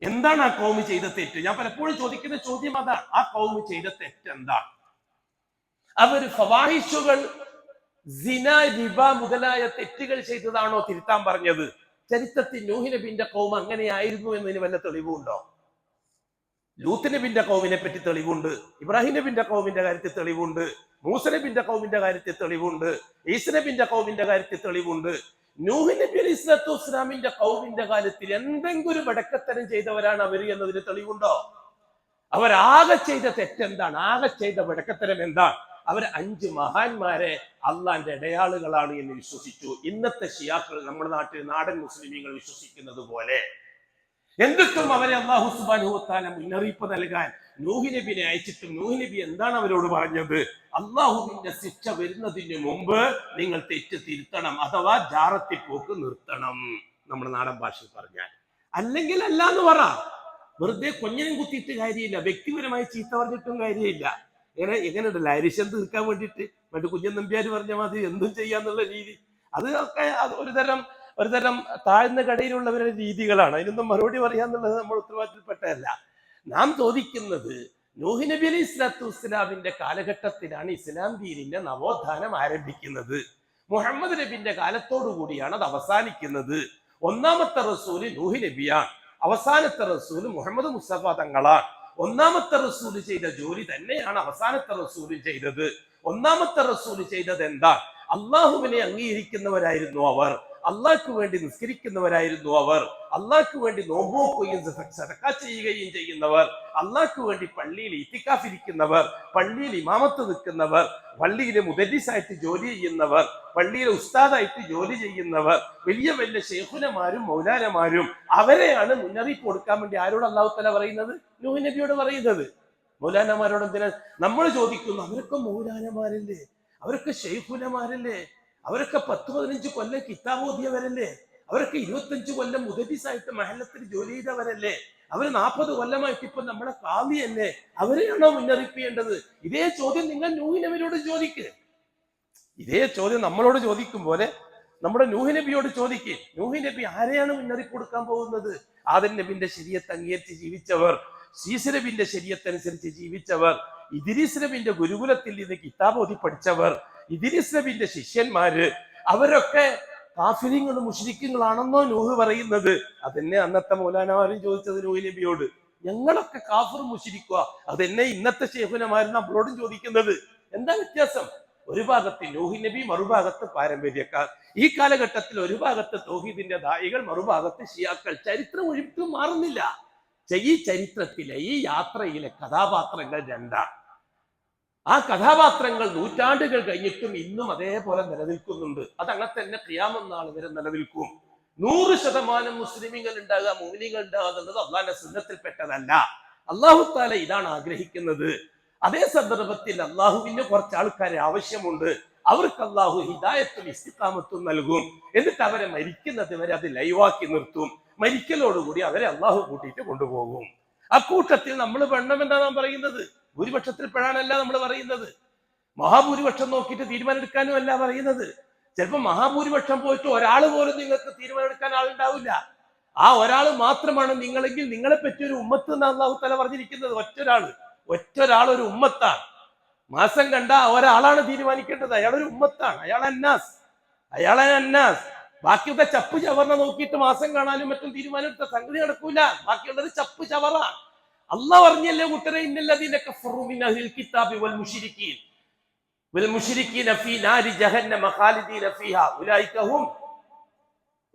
എന്താണ് ആ ഖൗമ് ചെയ്ത തെറ്റ്? ഞാൻ പലപ്പോഴും ചോദിക്കുന്ന ചോദ്യം അതാണ്. ആ ഖൗമ് ചെയ്ത തെറ്റെന്താണ്? അവര് ഫവാഹിഷുകൾ, സിന, റിബ മുതലായ തെറ്റുകൾ ചെയ്തതാണോ തിരുത്താൻ പറഞ്ഞത്? ചരിത്രത്തിൽ നൂഹ് നബിന്റെ ഖൗമ് അങ്ങനെയായിരുന്നു എന്നതിന് വല്ല തെളിവുണ്ടോ? ലൂത്ത് നബിന്റെ ഖൗമിനെ പറ്റി തെളിവുണ്ട്, ഇബ്രാഹിം നബിന്റെ ഖൗമിന്റെ കാര്യത്തിൽ തെളിവുണ്ട്, മൂസ നബിന്റെ ഖൗമിന്റെ കാര്യത്തിൽ തെളിവുണ്ട്, ഈസ നബിന്റെ ഖൗമിന്റെ കാര്യത്തിൽ തെളിവുണ്ട്. നൂഹ് നബി അലൈഹി സ്വലാത്തു വസ്സലാമിന്റെ ഖൗമിന്റെ കാര്യത്തിൽ എന്തെങ്കിലും ഒരു വടക്കത്തരം ചെയ്തവരാണ് അവർ എന്നതിന് തെളിവുണ്ടോ? അവരാകെ ചെയ്ത തെറ്റെന്താണ്? ആകെ ചെയ്ത വടക്കത്തരം എന്താണ്? അവർ 5 മഹാന്മാരെ അള്ളാന്റെ ഇടയാളുകളാണ് എന്ന് വിശ്വസിച്ചു. ഇന്നത്തെ ഷിയാക്കൾ, നമ്മുടെ നാട്ടിൽ നാടൻ മുസ്ലിമീങ്ങൾ വിശ്വസിക്കുന്നത് പോലെ. എന്നിട്ടും അവരെ അല്ലാഹു സുബ്ഹാനഹു വ തആല മുന്നറിയിപ്പ് നൽകാൻ നൂഹ് നബിയെ അയച്ചിട്ടും നൂഹ് നബി എന്താണ് അവരോട് പറഞ്ഞത്? അല്ലാഹുവിന്റെ ശിക്ഷ വരുന്നതിന് മുമ്പ് നിങ്ങൾ തെറ്റ് തിരുത്തണം, അഥവാ ജാറത്തി പോക്ക് നിർത്തണം, നമ്മുടെ നാടൻ ഭാഷയിൽ പറഞ്ഞാൽ. അല്ലെങ്കിൽ അല്ല എന്ന് പറ. വെറുതെ കൊഞ്ഞനും കുത്തിയിട്ട് കാര്യമില്ല, വ്യക്തിപരമായി ചീത്ത പറഞ്ഞിട്ടും കാര്യമില്ല. എങ്ങനെയുണ്ട് ലൈരിഷം തീർക്കാൻ വേണ്ടിയിട്ട് മറ്റു കുഞ്ഞൻ നമ്പ്യാർ പറഞ്ഞ മാതിരി എന്തും ചെയ്യാന്നുള്ള രീതി, അതൊക്കെ ഒരു തരം താഴ്ന്ന കടയിലുള്ളവരുടെ രീതികളാണ്. അതിനൊന്നും മറുപടി പറയാന്നുള്ളത് നമ്മൾ ഉത്തരവാദിത്തപ്പെട്ടതല്ല. നാം ചോദിക്കുന്നത്, നൂഹ് നബി അലൈഹി സ്വലാത്തു വസ്സലാമിന്റെ കാലഘട്ടത്തിലാണ് ഇസ്ലാം ദീനിന്റെ നവോത്ഥാനം ആരംഭിക്കുന്നത്. മുഹമ്മദ് നബിന്റെ കാലത്തോടു കൂടിയാണ് അത് അവസാനിക്കുന്നത്. ഒന്നാമത്തെ റസൂല് നൂഹ് നബിയാണ്, അവസാനത്തെ റസൂല് മുഹമ്മദ് മുസ്തഫ തങ്ങളാണ്. ഒന്നാമത്തെ റസൂല് ചെയ്ത ജോലി തന്നെയാണ് അവസാനത്തെ റസൂല് ചെയ്തത്. ഒന്നാമത്തെ റസൂല് ചെയ്തത് എന്താ? അള്ളാഹുവിനെ അംഗീകരിക്കുന്നവരായിരുന്നു അവർ, അള്ളാഹ്ക്ക് വേണ്ടി നിസ്കരിക്കുന്നവരായിരുന്നു അവർ, അള്ളാഹ്ക്ക് വേണ്ടി നോമ്പ് നോക്കുകയും സദഖ ചെയ്യുകയും ചെയ്യുന്നവർ, അള്ളാഹ്ക്ക് വേണ്ടി പള്ളിയിൽ ഇത്തിക്കാഫിരിക്കുന്നവർ, പള്ളിയിൽ ഇമാമത്ത് നിൽക്കുന്നവർ, പള്ളിയിലെ മുദരിസായിട്ട് ജോലി ചെയ്യുന്നവർ, പള്ളിയിലെ ഉസ്താദായിട്ട് ജോലി ചെയ്യുന്നവർ, വലിയ വലിയ ശൈഖുനമാരും മൗലാനമാരും, അവരെയാണ് മുന്നറിയിപ്പ് കൊടുക്കാൻ വേണ്ടി ആരോട് അല്ലാഹു തആല പറയുന്നത്? നൂഹ് നബിയോട് പറയുന്നത്. മൗലാനമാരോട് എന്തിനാ നമ്മൾ ചോദിക്കുന്നു? അവരൊക്കെ മൗലാനമാരല്ലേ, അവരൊക്കെ ശൈഖുനമാരല്ലേ, അവരൊക്കെ 10-15 കൊല്ലം കിതാബ് ഓതിയവരല്ലേ, അവരൊക്കെ 25 കൊല്ലം മുദരിസായിട്ട് മഹല്ലത്തിൽ ജോലി ചെയ്തവരല്ലേ, അവര് 40 കൊല്ലമായിട്ട് ഇപ്പൊ നമ്മളെ കാളിയല്ലേ, അവരെയാണോ മുന്നറിയിപ്പ് ചെയ്യേണ്ടത്? ഇതേ ചോദ്യം നിങ്ങൾ നൂഹ് നബിയോട് ചോദിക്ക്. ഇതേ ചോദ്യം നമ്മളോട് ചോദിക്കും പോലെ നമ്മുടെ നൂഹ് നബിയോട് ചോദിക്ക്. നൂഹ് നബി ആരെയാണ് മുന്നറിയിപ്പ് കൊടുക്കാൻ പോകുന്നത്? ആദം നബിന്റെ ശരീഅത്ത് അംഗീകരിച്ച് ജീവിച്ചവർ, ശീസ് നബിന്റെ ശരീഅത്ത് അനുസരിച്ച് ജീവിച്ചവർ, ഇദ്രീസ് നബിന്റെ ഗുരുകുലത്തിൽ നിന്ന് കിതാബ് ഓതി പഠിച്ചവർ, ഇദ്രീസ് നബിന്റെ ശിഷ്യന്മാര്, അവരൊക്കെ കാഫിരിങ്ങളും മുശ്രിക്കുകളാണെന്നോ നൂഹ് പറയുന്നത്? അതെന്നെ അന്നത്തെ മൗലാനമാരും ചോദിച്ചത് നൂഹ് നബിയോട്. ഞങ്ങളൊക്കെ കാഫിർ മുശ്രിക്കുക, അതെന്നെ ഇന്നത്തെ ശൈഖുനമാരും നമ്മളോടും ചോദിക്കുന്നത്. എന്താ വ്യത്യാസം? ഒരു ഭാഗത്ത് നൂഹ് നബി, മറുഭാഗത്ത് പാരമ്പര്യക്കാർ. ഈ കാലഘട്ടത്തിൽ ഒരു ഭാഗത്ത് തൗഹീദിന്റെ ദായികൾ, മറുഭാഗത്ത് ഷിയാക്കൾ. ചരിത്രം ഒരിക്കലും മാറുന്നില്ല. ഈ ചരിത്രത്തിലെ ഈ യാത്രയിലെ കഥാപാത്രങ്ങൾ രണ്ടാണ്. ആ കഥാപാത്രങ്ങൾ നൂറ്റാണ്ടുകൾ കഴിഞ്ഞിട്ടും ഇന്നും അതേപോലെ നിലനിൽക്കുന്നുണ്ട്. അതങ്ങനെ തന്നെ ഖിയാമത്ത് നാൾ വരെ നിലനിൽക്കും. 100% മുസ്ലിമീങ്ങൾ ഉണ്ടാകുക, മുഅ്മിനീങ്ങൾ ഉണ്ടാകുക എന്നുള്ളത് അള്ളാഹിന്റെ സുന്നത്തിൽപ്പെട്ടതല്ല. അല്ലാഹു തആല ഇതാണ് ആഗ്രഹിക്കുന്നത്. അതേ സന്ദർഭത്തിൽ അള്ളാഹുവിന് കുറച്ച് ആൾക്കാരെ ആവശ്യമുണ്ട്. അവർക്ക് അള്ളാഹു ഹിദായത്തും ഇസ്തിഖാമത്തും നൽകും. എന്നിട്ട് അവരെ മരിക്കുന്നത് വരെ അത് ലൈവാക്കി നിർത്തും. മരിക്കലോടുകൂടി അവരെ അള്ളാഹു കൂട്ടിയിട്ട് കൊണ്ടുപോകും. അക്കൂട്ടത്തിൽ നമ്മൾ പെണ്ണമെന്താണ് പറയുന്നത്? ഭൂരിപക്ഷത്തിൽ പെടാനല്ല നമ്മൾ പറയുന്നത്. മഹാഭൂരിപക്ഷം നോക്കിയിട്ട് തീരുമാനമെടുക്കാനും അല്ല പറയുന്നത്. ചിലപ്പോൾ മഹാഭൂരിപക്ഷം പോയിട്ട് ഒരാൾ പോലും നിങ്ങൾക്ക് തീരുമാനമെടുക്കാൻ ആളുണ്ടാവില്ല. ആ ഒരാൾ മാത്രമാണ് നിങ്ങളെങ്കിൽ നിങ്ങളെ പറ്റി ഒരു ഉമ്മത്ത് എന്ന് അല്ലാഹു തആല പറഞ്ഞിരിക്കുന്നത്. ഒറ്റൊരാൾ ഒരു ഉമ്മത്താണ്. മാസം കണ്ട ഒരാളാണ് തീരുമാനിക്കേണ്ടത്. അയാളൊരു ഉമ്മത്താണ്, അയാളെ അന്നാസ്. ബാക്കിയൊക്കെ ചപ്പ് ചവർണ നോക്കിയിട്ട് മാസം കാണാനും മറ്റും തീരുമാനമെടുത്ത സംഗതി നടക്കൂല. ബാക്കിയുള്ളത് ചപ്പ് ചവറാണ്. അള്ളാഹ് പറഞ്ഞല്ലേ കൂട്ടരെ, ഇന്നല്ലദീന കഫറു മിൻ അഹ്ലിൽ കിതാബി വൽ മുശ്രിക്കീന ഫീ നാരി ജഹന്നമ ഖാലിദീന ഫീഹാ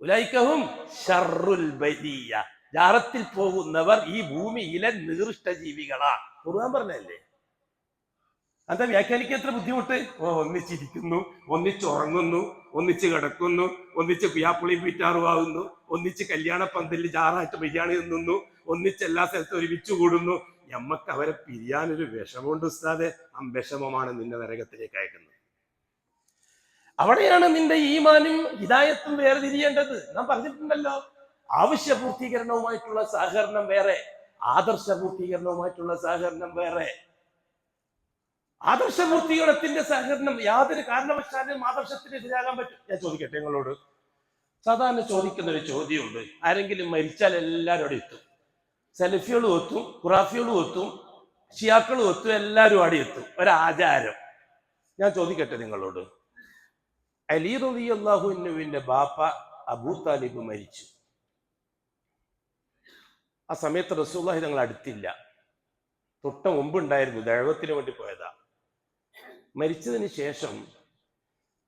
ഉലൈക ഹും ശർറുൽ ബരിയ. ജാറത്തിൽ പോകുന്നവർ ഈ ഭൂമിയിലെ നികൃഷ്ട ജീവികളാണ്. ഖുർആൻ പറഞ്ഞല്ലേ. എന്താ വ്യാഖ്യാനിക്കാൻ എത്ര ബുദ്ധിമുട്ട്? ഒന്നിച്ചിരിക്കുന്നു, ഒന്നിച്ചുറങ്ങുന്നു, ഒന്നിച്ച് കിടക്കുന്നു, ഒന്നിച്ച് പിയാപ്പുളിയും പീറ്റാറുമാകുന്നു, ഒന്നിച്ച് കല്യാണ പന്തലിൽ ജാറായിട്ട് ബിരിയാണി തിന്നുന്നു, ഒന്നിച്ച് എല്ലാ സ്ഥലത്തും ഒരുമിച്ച് കൂടുന്നു. ഞമ്മക്ക് അവരെ പിരിയാനൊരു വിഷമമുണ്ട് ഉസ്താദെ. ആ വിഷമമാണ് നിന്നെ നരകത്തിലേക്ക് അയക്കുന്നത്. അവിടെയാണ് നിന്റെ ഈമാനും ഹിദായത്തും വേർതിരിയേണ്ടത്. നാം പറഞ്ഞിട്ടുണ്ടല്ലോ, ആവശ്യ പൂർത്തീകരണവുമായിട്ടുള്ള സഹകരണം വേറെ, ആദർശ പൂർത്തീകരണവുമായിട്ടുള്ള സഹകരണം വേറെ. ആദർശ പൂർത്തീകരണത്തിന്റെ സഹകരണം യാതൊരു കാരണവശാലും ആദർശത്തിന് എതിരാകാൻ പറ്റും. ഞാൻ ചോദിക്കട്ടെ നിങ്ങളോട്, സാധാരണ ചോദിക്കുന്ന ഒരു ചോദ്യമുണ്ട്. ആരെങ്കിലും മരിച്ചാൽ എല്ലാവരും അവിടെ എത്തും. സെൽഫികളും എത്തും, ഖുറാഫികളും എത്തും, ഷിയാക്കളും എത്തും, എല്ലാവരും അവിടെ എത്തും. ഒരാചാരം. ഞാൻ ചോദിക്കട്ടെ നിങ്ങളോട്, അലി റളിയല്ലാഹു അൻഹുവിന്റെ ബാപ്പ അബൂ താലിബ് മരിച്ചു. ആ സമയത്ത് റസൂലുള്ളാഹി തങ്ങൾ അടുത്തില്ല, തൊട്ട മുമ്പുണ്ടായിരുന്നു, ദഅവത്തിന് വേണ്ടി പോയതാ. മരിച്ചതിന് ശേഷം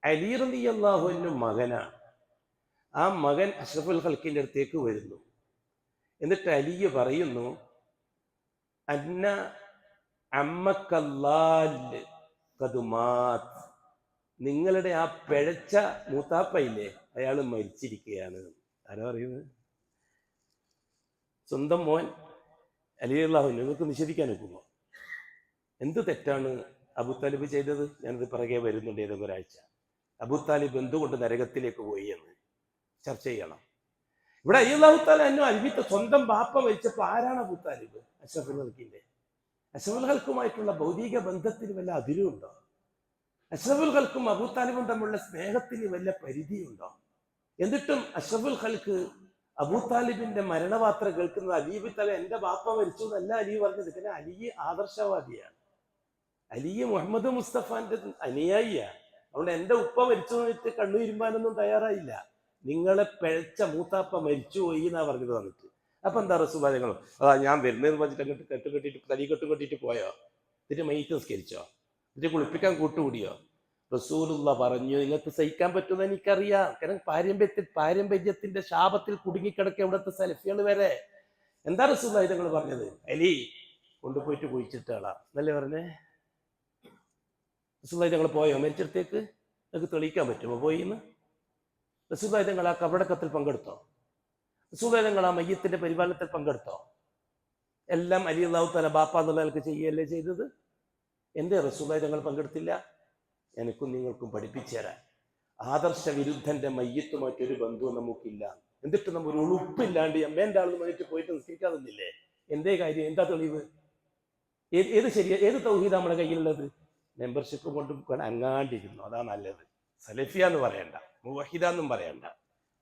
അലി റളിയല്ലാഹു അൻഹു മകനാണ്. ആ മകൻ അഷ്റഫുൽ ഖൽക്കിന്റെ അടുത്തേക്ക് വരുന്നു. എന്നിട്ട് അലിയെ പറയുന്നു, അന്ന അമ്മക്കല്ലാല് കതുമാത്, നിങ്ങളുടെ ആ പിഴച്ച മൂത്താപ്പയില്ലേ, അയാൾ മരിച്ചിരിക്കുകയാണ്. ആരാ പറയുന്നത്? സ്വന്തം മോൻ അലി റളിയല്ലാഹു അൻഹു. നിങ്ങൾക്ക് നിഷേധിക്കാൻ ഒക്കുമോ? എന്ത് തെറ്റാണ് അബൂ താലിബ് ചെയ്തത്? ഞാനത് പിറകെ വരുന്നുണ്ട് ഏതൊക്കെ ഒരാഴ്ച. അബൂ താലിബ് എന്തുകൊണ്ട് നരകത്തിലേക്ക് പോയി എന്ന് ചർച്ച ചെയ്യണം. ഇവിടെ അല്ലാഹു തആല അന്നു അൽബിത്ത സ്വന്തം ബാപ്പ മരിച്ചപ്പോൾ ആരാണ് അബൂ താലിബ്? അഷ്റഫുൽ ഖൽക്കിന്റെ. അഷ്റഫുൽ ഖൽക്കുമായിട്ടുള്ള ഭൗതിക ബന്ധത്തിന് വല്ല അതിരുണ്ടോ? അഷ്റഫുൽ ഖൽക്കും അബൂ താലിബും തമ്മിലുള്ള സ്നേഹത്തിന് വല്ല പരിധിയുണ്ടോ? എന്നിട്ടും അഷ്റഫുൽ ഖൽക്ക് അബൂ താലിബിന്റെ മരണവാർത്ത കേൾക്കുന്നത് അലി തല എന്റെ ബാപ്പ മരിച്ചു എന്നല്ല അലി പറഞ്ഞത്. അലി ആദർശവാദിയാണ്. അലി മുഹമ്മദ് മുസ്തഫാന്റെ അനുയായിയാണ്. അതുകൊണ്ട് എന്റെ ഉപ്പ മരിച്ചു എന്നിട്ട് കണ്ണു ഇരുമ്പാനൊന്നും തയ്യാറായില്ല. നിങ്ങളെ പിഴച്ച മൂത്താപ്പ മരിച്ചുപോയി എന്നാ പറഞ്ഞത് വന്നിട്ട്. അപ്പൊ എന്താ റസൂലുള്ളാഹി നിങ്ങൾ ഞാൻ വരുന്നതെന്ന് പറഞ്ഞിട്ട് അങ്ങോട്ട് കെട്ടുകെട്ടിട്ട് തലി കെട്ടുകെട്ടിട്ട് പോയോ? ഇതിന്റെ മയ്യിത്ത് നിസ്കരിച്ചോ? ഇതിന്റെ കുളിപ്പിക്കാൻ കൂട്ടുകൂടിയോ? റസൂലുള്ളാഹി പറഞ്ഞു, നിങ്ങൾക്ക് സഹിക്കാൻ പറ്റുമെന്ന് എനിക്കറിയാം. കാരണം പാരമ്പര്യത്തിന്റെ ശാപത്തിൽ കുടുങ്ങിക്കിടക്കുക ഇവിടുത്തെ സലഫികൾ വരെ. എന്താ റസൂലുള്ളാഹി തങ്ങൾ പറഞ്ഞത്? അലി കൊണ്ടുപോയിട്ട് കുഴിച്ചിട്ടാളാ എന്നല്ലേ പറഞ്ഞേ? റസൂലുള്ളാഹി തങ്ങൾ പോയോ മരിച്ചിടത്തേക്ക്? നിങ്ങൾക്ക് തെളിയിക്കാൻ പറ്റുമോ പോയിന്ന്? റസൂലുള്ളാഹി തങ്ങൾ ആ കബറടക്കത്തിൽ പങ്കെടുത്തോ? റസൂലുള്ളാഹി തങ്ങൾ ആ മയ്യത്തിന്റെ പരിപാലനത്തിൽ പങ്കെടുത്തോ? എല്ലാം അലി അല്ലാഹു തആല ബാപ്പ എന്നുള്ള നിലക്ക് ചെയ്യുകയല്ലേ ചെയ്തത്? എന്തേ റസൂലുള്ളാഹി തങ്ങൾ പങ്കെടുത്തില്ല? എനിക്കും നിങ്ങൾക്കും പഠിപ്പിച്ചു തരാൻ. ആദർശ വിരുദ്ധന്റെ മയ്യത്തുമായിട്ട് ഒരു ബന്ധവും നമുക്കില്ല. എന്നിട്ട് നമ്മൾ ഒരു ഉളുപ്പില്ലാണ്ട് എമ്മേന്റെ ആളെന്ന് പറഞ്ഞിട്ട് പോയിട്ട് നിസ്കരിക്കാതില്ലേ? എന്തേ കാര്യം? എന്താ തെളിവ്? ഏത് ശരിയാ? ഏത് തൗഹീദാ നമ്മുടെ കയ്യിലുള്ളത്? മെമ്പർഷിപ്പ് കൊണ്ട് അങ്ങാണ്ടിരുന്നു, അതാ നല്ലത്. സലഫിയ എന്ന് പറയണ്ട, മുവഹിദ എന്നും പറയണ്ട,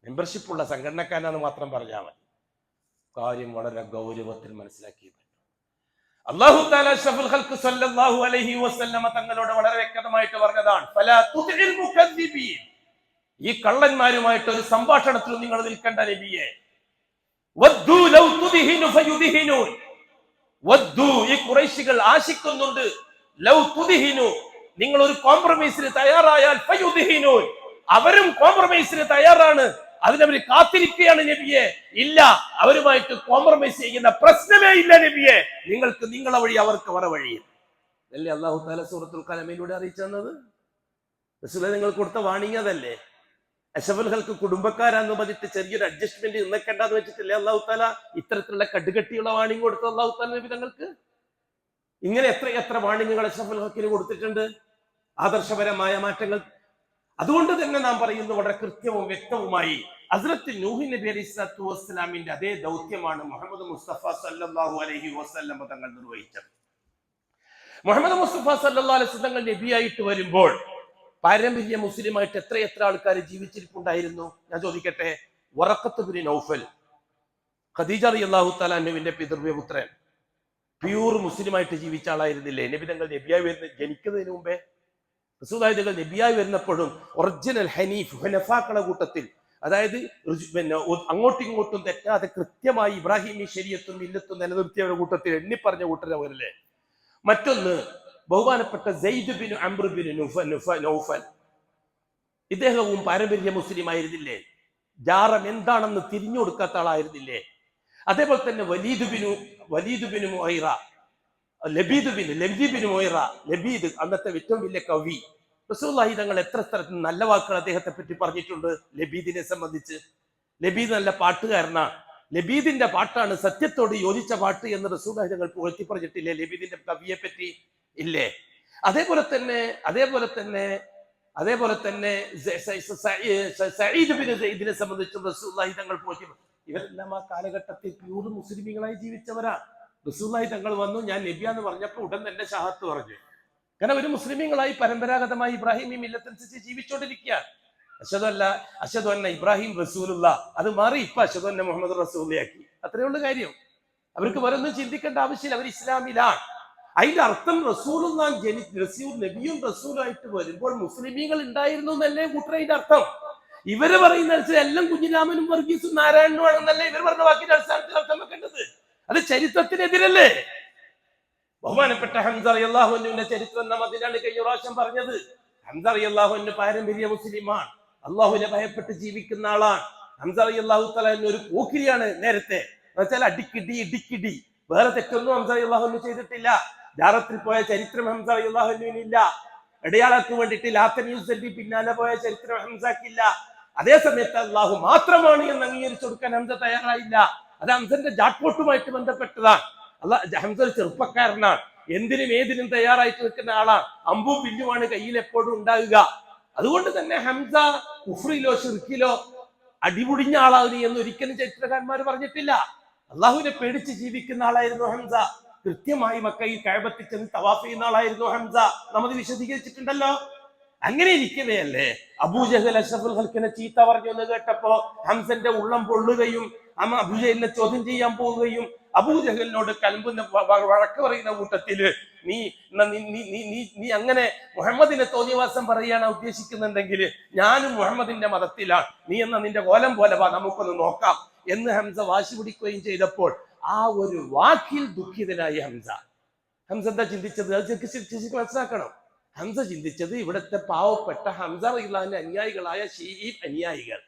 മെമ്പർഷിപ്പുള്ള സംഘടനക്കാരാന്ന് മാത്രം പറഞ്ഞാൽ മതി. കാര്യം വളരെ ഗൗരവത്തിൽ മനസ്സിലാക്കി. അല്ലാഹു തആല അഷ്റഫുൽ ഖൽഖ് സല്ലല്ലാഹു അലൈഹി വസല്ലമ തങ്ങളോട് വളരെ വ്യക്തമായിട്ട് പറഞ്ഞതാണ്, ഫലാ തുതിൽ മുകദ്ദിബീൻ, ഈ കള്ളന്മാരുമായിട്ട് ഒരു സംഭാഷണത്തിൽ നിങ്ങൾ നിൽക്കേണ്ട നബിയെ. വദ്ദു ലൗ തുദ്ഹിനു ഫയുദ്ഹിനൂൻ, വദ്ദു ഈ ഖുറൈശികൾ ആശിക്കുന്നുണ്ട്, ലൗ തുദ്ഹിനു നിങ്ങൾ ഒരു കോംപ്രമൈസിന് തയ്യാറായാൽ ഫയുദ്ഹിനൂൻ, അവരും കോംപ്രമൈസിന് തയ്യാറാണ്, അതിനവർ കാത്തിരിക്കുകയാണ് നബിയെ. ഇല്ല, അവരുമായിട്ട് കോംപ്രമൈസ് ചെയ്യുന്ന പ്രശ്നമേ ഇല്ല നബിയെ, നിങ്ങൾക്ക് നിങ്ങളെ വഴി അവർക്ക് അവരുടെ വഴി അല്ലേ അല്ലാഹു തആല സൂറത്തുൽ ഖലമിലൂടെ അറിയിച്ചു തന്നത്. റസൂലുള്ളാഹി നിങ്ങൾ കൊടുത്ത വാണിംഗ് അതല്ലേ? അഷ്റഫുൽ ഖൽഖ് കുടുംബക്കാരാന്ന് പറഞ്ഞിട്ട് ചെറിയൊരു അഡ്ജസ്റ്റ്മെന്റ് നിന്നേക്കണ്ടെന്ന് വെച്ചിട്ടില്ലേ അല്ലാഹു തആല ഇത്തരത്തിലുള്ള കടുകട്ടിയുള്ള വാണിംഗ് കൊടുത്ത അല്ലാഹു തആല നബി തങ്ങൾക്ക്? ഇങ്ങനെ എത്ര വാണിംഗുകൾ അഷ്റഫുൽ ഖൽഖിന് കൊടുത്തിട്ടുണ്ട്, ആദർശപരമായ മാറ്റങ്ങൾ. അതുകൊണ്ട് തന്നെ നാം പറയുന്നു വളരെ കൃത്യവും വ്യക്തവുമായി, ഹസ്രത്ത് നൂഹ് നബി അലൈഹിസ്സലാത്തു വസ്സലാമിന്റെ അതേ ദൗത്യമാണ് മുഹമ്മദ് മുസ്തഫ സല്ലല്ലാഹു അലൈഹി വസല്ലം തങ്ങൾ നിർവഹിച്ചത്. മുഹമ്മദ് മുസ്തഫ സല്ലല്ലാഹു അലൈഹി വസല്ലം തങ്ങൾ നബിയായിട്ട് വരുമ്പോൾ പാരമ്പര്യ മുസ്ലിമായിട്ട് എത്ര ആൾക്കാർ ജീവിച്ചിരിപ്പുണ്ടായിരുന്നു? ഞാൻ ചോദിക്കട്ടെ. വറഖത്ത് ബിൻ നൗഫൽ, ഖദീജ റളിയല്ലാഹു തആല അൻഹുവിന്റെ പിതൃവ്യപുത്രൻ, പ്യൂർ മുസ്ലിമായിട്ട് ജീവിച്ച ആളായിരുന്നില്ലേ നബി തങ്ങൾ? നബിയായി ജനിക്കുന്നതിന് മുമ്പേ റസൂലുള്ളാഹി തങ്ങൾ നബിയായി വരുന്നപ്പോഴും ഒറിജിനൽ ഹനഫാക്കളുടെ കൂട്ടത്തിൽ, അതായത് പിന്നെ അങ്ങോട്ടും ഇങ്ങോട്ടും തെറ്റാതെ കൃത്യമായി ഇബ്രാഹിമി ശരീഅത്തും മില്ലത്തും നിലനിർത്തിയവരുടെ കൂട്ടത്തിൽ എണ്ണിപ്പറഞ്ഞ കൂട്ടരവരല്ലേ. മറ്റൊന്ന് ബഹുമാനപ്പെട്ട Zaid bin Amr bin Nufayl, ഇദ്ദേഹവും പാരമ്പര്യ മുസ്ലിം ആയിരുന്നില്ലേ? ജാറം എന്താണെന്ന് തിരിഞ്ഞു കൊടുക്കാത്ത ആളായിരുന്നില്ലേ? അതേപോലെ തന്നെ വലീദ് ബിൻ മുഹൈറ, ലബീദ് ബിൻ മുഹൈറ, ലബീദ് അന്നത്തെ ഏറ്റവും വലിയ കവി. റസൂലുള്ളാഹി തങ്ങൾ എത്ര സ്ഥലത്ത് നല്ല വാക്കുകൾ അദ്ദേഹത്തെ പറ്റി പറഞ്ഞിട്ടുണ്ട് ലബീദിനെ സംബന്ധിച്ച്. ലബീദ് നല്ല പാട്ടുകാരനാണ്, ലബീദിന്റെ പാട്ടാണ് സത്യത്തോട് യോജിച്ച പാട്ട് എന്ന് റസൂലുള്ളാഹി തങ്ങൾ പുകഴ്ത്തി പറഞ്ഞിട്ടില്ലേ ലബീദിന്റെ കവിയെ പറ്റി? ഇല്ലേ? അതേപോലെ തന്നെ സഈദ് ബിൻ സഈദിനെ സംബന്ധിച്ചും റസൂലുള്ളാഹി തങ്ങൾ പുകഴ്ത്തി. ഇവരെല്ലാം ആ കാലഘട്ടത്തിൽ പ്യൂർ മുസ്ലിമീങ്ങളായി ജീവിച്ചവരാണ്. റസൂലുള്ളാഹി തങ്ങൾ വന്നു, ഞാൻ നബിയാന്ന് പറഞ്ഞപ്പോൾ ഉടൻ തന്നെ ഷഹാദത്ത് പറഞ്ഞു. കാരണം ഒരു മുസ്ലിമീങ്ങളായി പരമ്പരാഗതമായി ഇബ്രാഹിമി മില്ലത്തനുസരിച്ച് ജീവിച്ചുകൊണ്ടിരിക്കുകയാണ്. അശ്ഹദു അന്ന ഇബ്രാഹിം റസൂലുള്ള, അത് മാറി ഇപ്പൊ അശ്ഹദു അന്ന മുഹമ്മദ് റസൂലുള്ളാഹി. അത്രേ ഉള്ളൂ കാര്യം. അവർക്ക് വേറൊന്നും ചിന്തിക്കേണ്ട ആവശ്യമില്ല, അവർ ഇസ്ലാമിലാണ്. അതിന്റെ അർത്ഥം നബിയും റസൂലായിട്ട് വരുമ്പോൾ മുസ്ലിമീങ്ങൾ ഉണ്ടായിരുന്നു എന്നല്ലേ കൂട്ടരതിന്റെ അർത്ഥം? ഇവര് പറയുന്ന എല്ലാം കുഞ്ഞിരാമനും വർഗീസും നാരായണനും ആണെന്നല്ലേ ഇവർ പറഞ്ഞ വാക്കിന്റെ അടിസ്ഥാനത്തിൽ അർത്ഥം വെക്കേണ്ടത്? അത് ചരിത്രത്തിനെതിരല്ലേ? ബഹുമാനപ്പെട്ട ഹംസ റളിയല്ലാഹു അൻഹുവിന്റെ ചരിത്രം നാം അതിനാണ് കഴിഞ്ഞ പ്രാവശ്യം പറഞ്ഞത്. ഹംസ റളിയല്ലാഹു അൻഹു പാരമ്പര്യ മുസ്ലിമാണ്, അള്ളാഹുവിനെ ഭയപ്പെട്ട് ജീവിക്കുന്ന ആളാണ്. ഹംസ റളിയല്ലാഹു തആല ഒരു പോക്കിരിയാണ്. നേരത്തെ എന്നുവെച്ചാൽ ഇടിക്കിടി വേറെ തെറ്റൊന്നും ഹംസ റളിയല്ലാഹു അൻഹു ചെയ്തിട്ടില്ല. ജാറത്തിൽ പോയ ചരിത്രം ഹംസ റളിയല്ലാഹു അൻഹുവിനില്ല. ഇടയാളർക്ക് വേണ്ടിയിട്ട് ലാത്തനീസല്ലി പിന്നാലെ പോയ ചരിത്രം ഹംസക്കില്ല. അതേ സമയത്ത് അള്ളാഹു മാത്രമാണ് എന്ന് അംഗീകരിച്ചു കൊടുക്കാൻ ഹംസ തയ്യാറായില്ല. അത് ഹംസന്റെ ജാക്പോട്ടുമായിട്ട് ബന്ധപ്പെട്ടതാണ്. ഹംസ ഒരു ചെറുപ്പക്കാരനാണ്, എന്തിനും ഏതിനും തയ്യാറായിട്ട് നിൽക്കുന്ന ആളാണ്. അമ്പും വില്ലുമാണ് കയ്യിൽ എപ്പോഴും ഉണ്ടാകുക. അതുകൊണ്ട് തന്നെ ഹംസ കുഫ്രിലോ ഷിർക്കിലോ അടിമുടിഞ്ഞ ആളാകുന്നു എന്ന് ഒരിക്കലും ചരിത്രകാരന്മാർ പറഞ്ഞിട്ടില്ല. അള്ളാഹുവിനെ പേടിച്ച് ജീവിക്കുന്ന ആളായിരുന്നു ഹംസ. കൃത്യമായി മക്കയിൽ കഅബത്തിൽ ചെന്ന് തവാഫ് ചെയ്യുന്ന ആളായിരുന്നു ഹംസ. നമ്മൾ വിശദീകരിച്ചിട്ടുണ്ടല്ലോ. അങ്ങനെ ഇരിക്കവെയല്ലേ അബൂജഹൽ അഷ്റഫുൽ ഖൽഖിനെ ചീത്ത പറഞ്ഞു എന്ന് കേട്ടപ്പോ ഹംസന്റെ ഉള്ളം പൊള്ളുകയും അബൂജഹലിനെ ചോദ്യം ചെയ്യാൻ പോവുകയും അബൂജഹലിനോട് കലമ്പുന്ന വഴക്ക് പറയുന്ന കൂട്ടത്തില് നീ നീ അങ്ങനെ മുഹമ്മദിനെ തോന്നിയവാസം പറയാനാ ഉദ്ദേശിക്കുന്നുണ്ടെങ്കിൽ ഞാനും മുഹമ്മദിന്റെ മതത്തിലാണ്, നീ എന്ന നിന്റെ കോലം പോലെ വാ, നമുക്കൊന്ന് നോക്കാം എന്ന് ഹംസ വാശി പിടിക്കുകയും ചെയ്തപ്പോൾ ആ ഒരു വാക്കിൽ ദുഃഖിതനായി ഹംസ എന്താ ചിന്തിച്ചത്? അത് മനസ്സിലാക്കണം. ഹംസ ചിന്തിച്ചത് ഇവിടുത്തെ പാവപ്പെട്ട ഹംസ റളിയല്ലാഹുവിന്റെ അനുയായികളായ ഷീഈ അനുയായികൾ,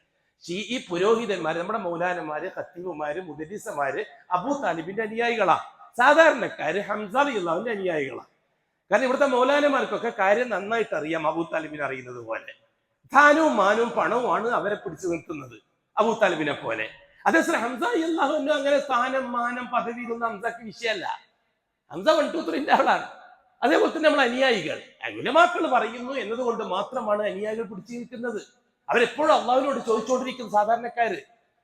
ഷീഈ പുരോഹിതന്മാര്, നമ്മുടെ മൗലാനമാര്, ഖത്തീബുമാര്, മുദരിസമാര് അബൂ താലിബിന്റെ അനുയായികളാണ്. സാധാരണക്കാര് ഹംസ റളിയല്ലാഹുവിന്റെ അനുയായികളാണ്. കാരണം ഇവിടുത്തെ മൗലാനമാർക്കൊക്കെ കാര്യം നന്നായിട്ട് അറിയാം, അബൂ താലിബിനെ അറിയുന്നത് പോലെ. ധാനവും മാനവും പണവുമാണ് അവരെ പിടിച്ചു നിർത്തുന്നത്, അബൂ താലിബിനെ പോലെ. അതേസമയം ഹംസ റളിയല്ലാഹു അങ്ങനെ സ്ഥാനം, മാനം, പദവി ഇതൊന്നും ഹംസക്ക് വിഷയമല്ല. ഹംസ 1, 2, 3 ആളാണ്. അതേപോലെ തന്നെ നമ്മൾ അനുയായികൾ, ഉലമാക്കൾ പറയുന്നു എന്നതുകൊണ്ട് മാത്രമാണ് അനുയായികൾ പിടിച്ചു നിൽക്കുന്നത്. അവരെപ്പോഴും അള്ളാഹുവിനോട് ചോദിച്ചുകൊണ്ടിരിക്കും. സാധാരണക്കാര്,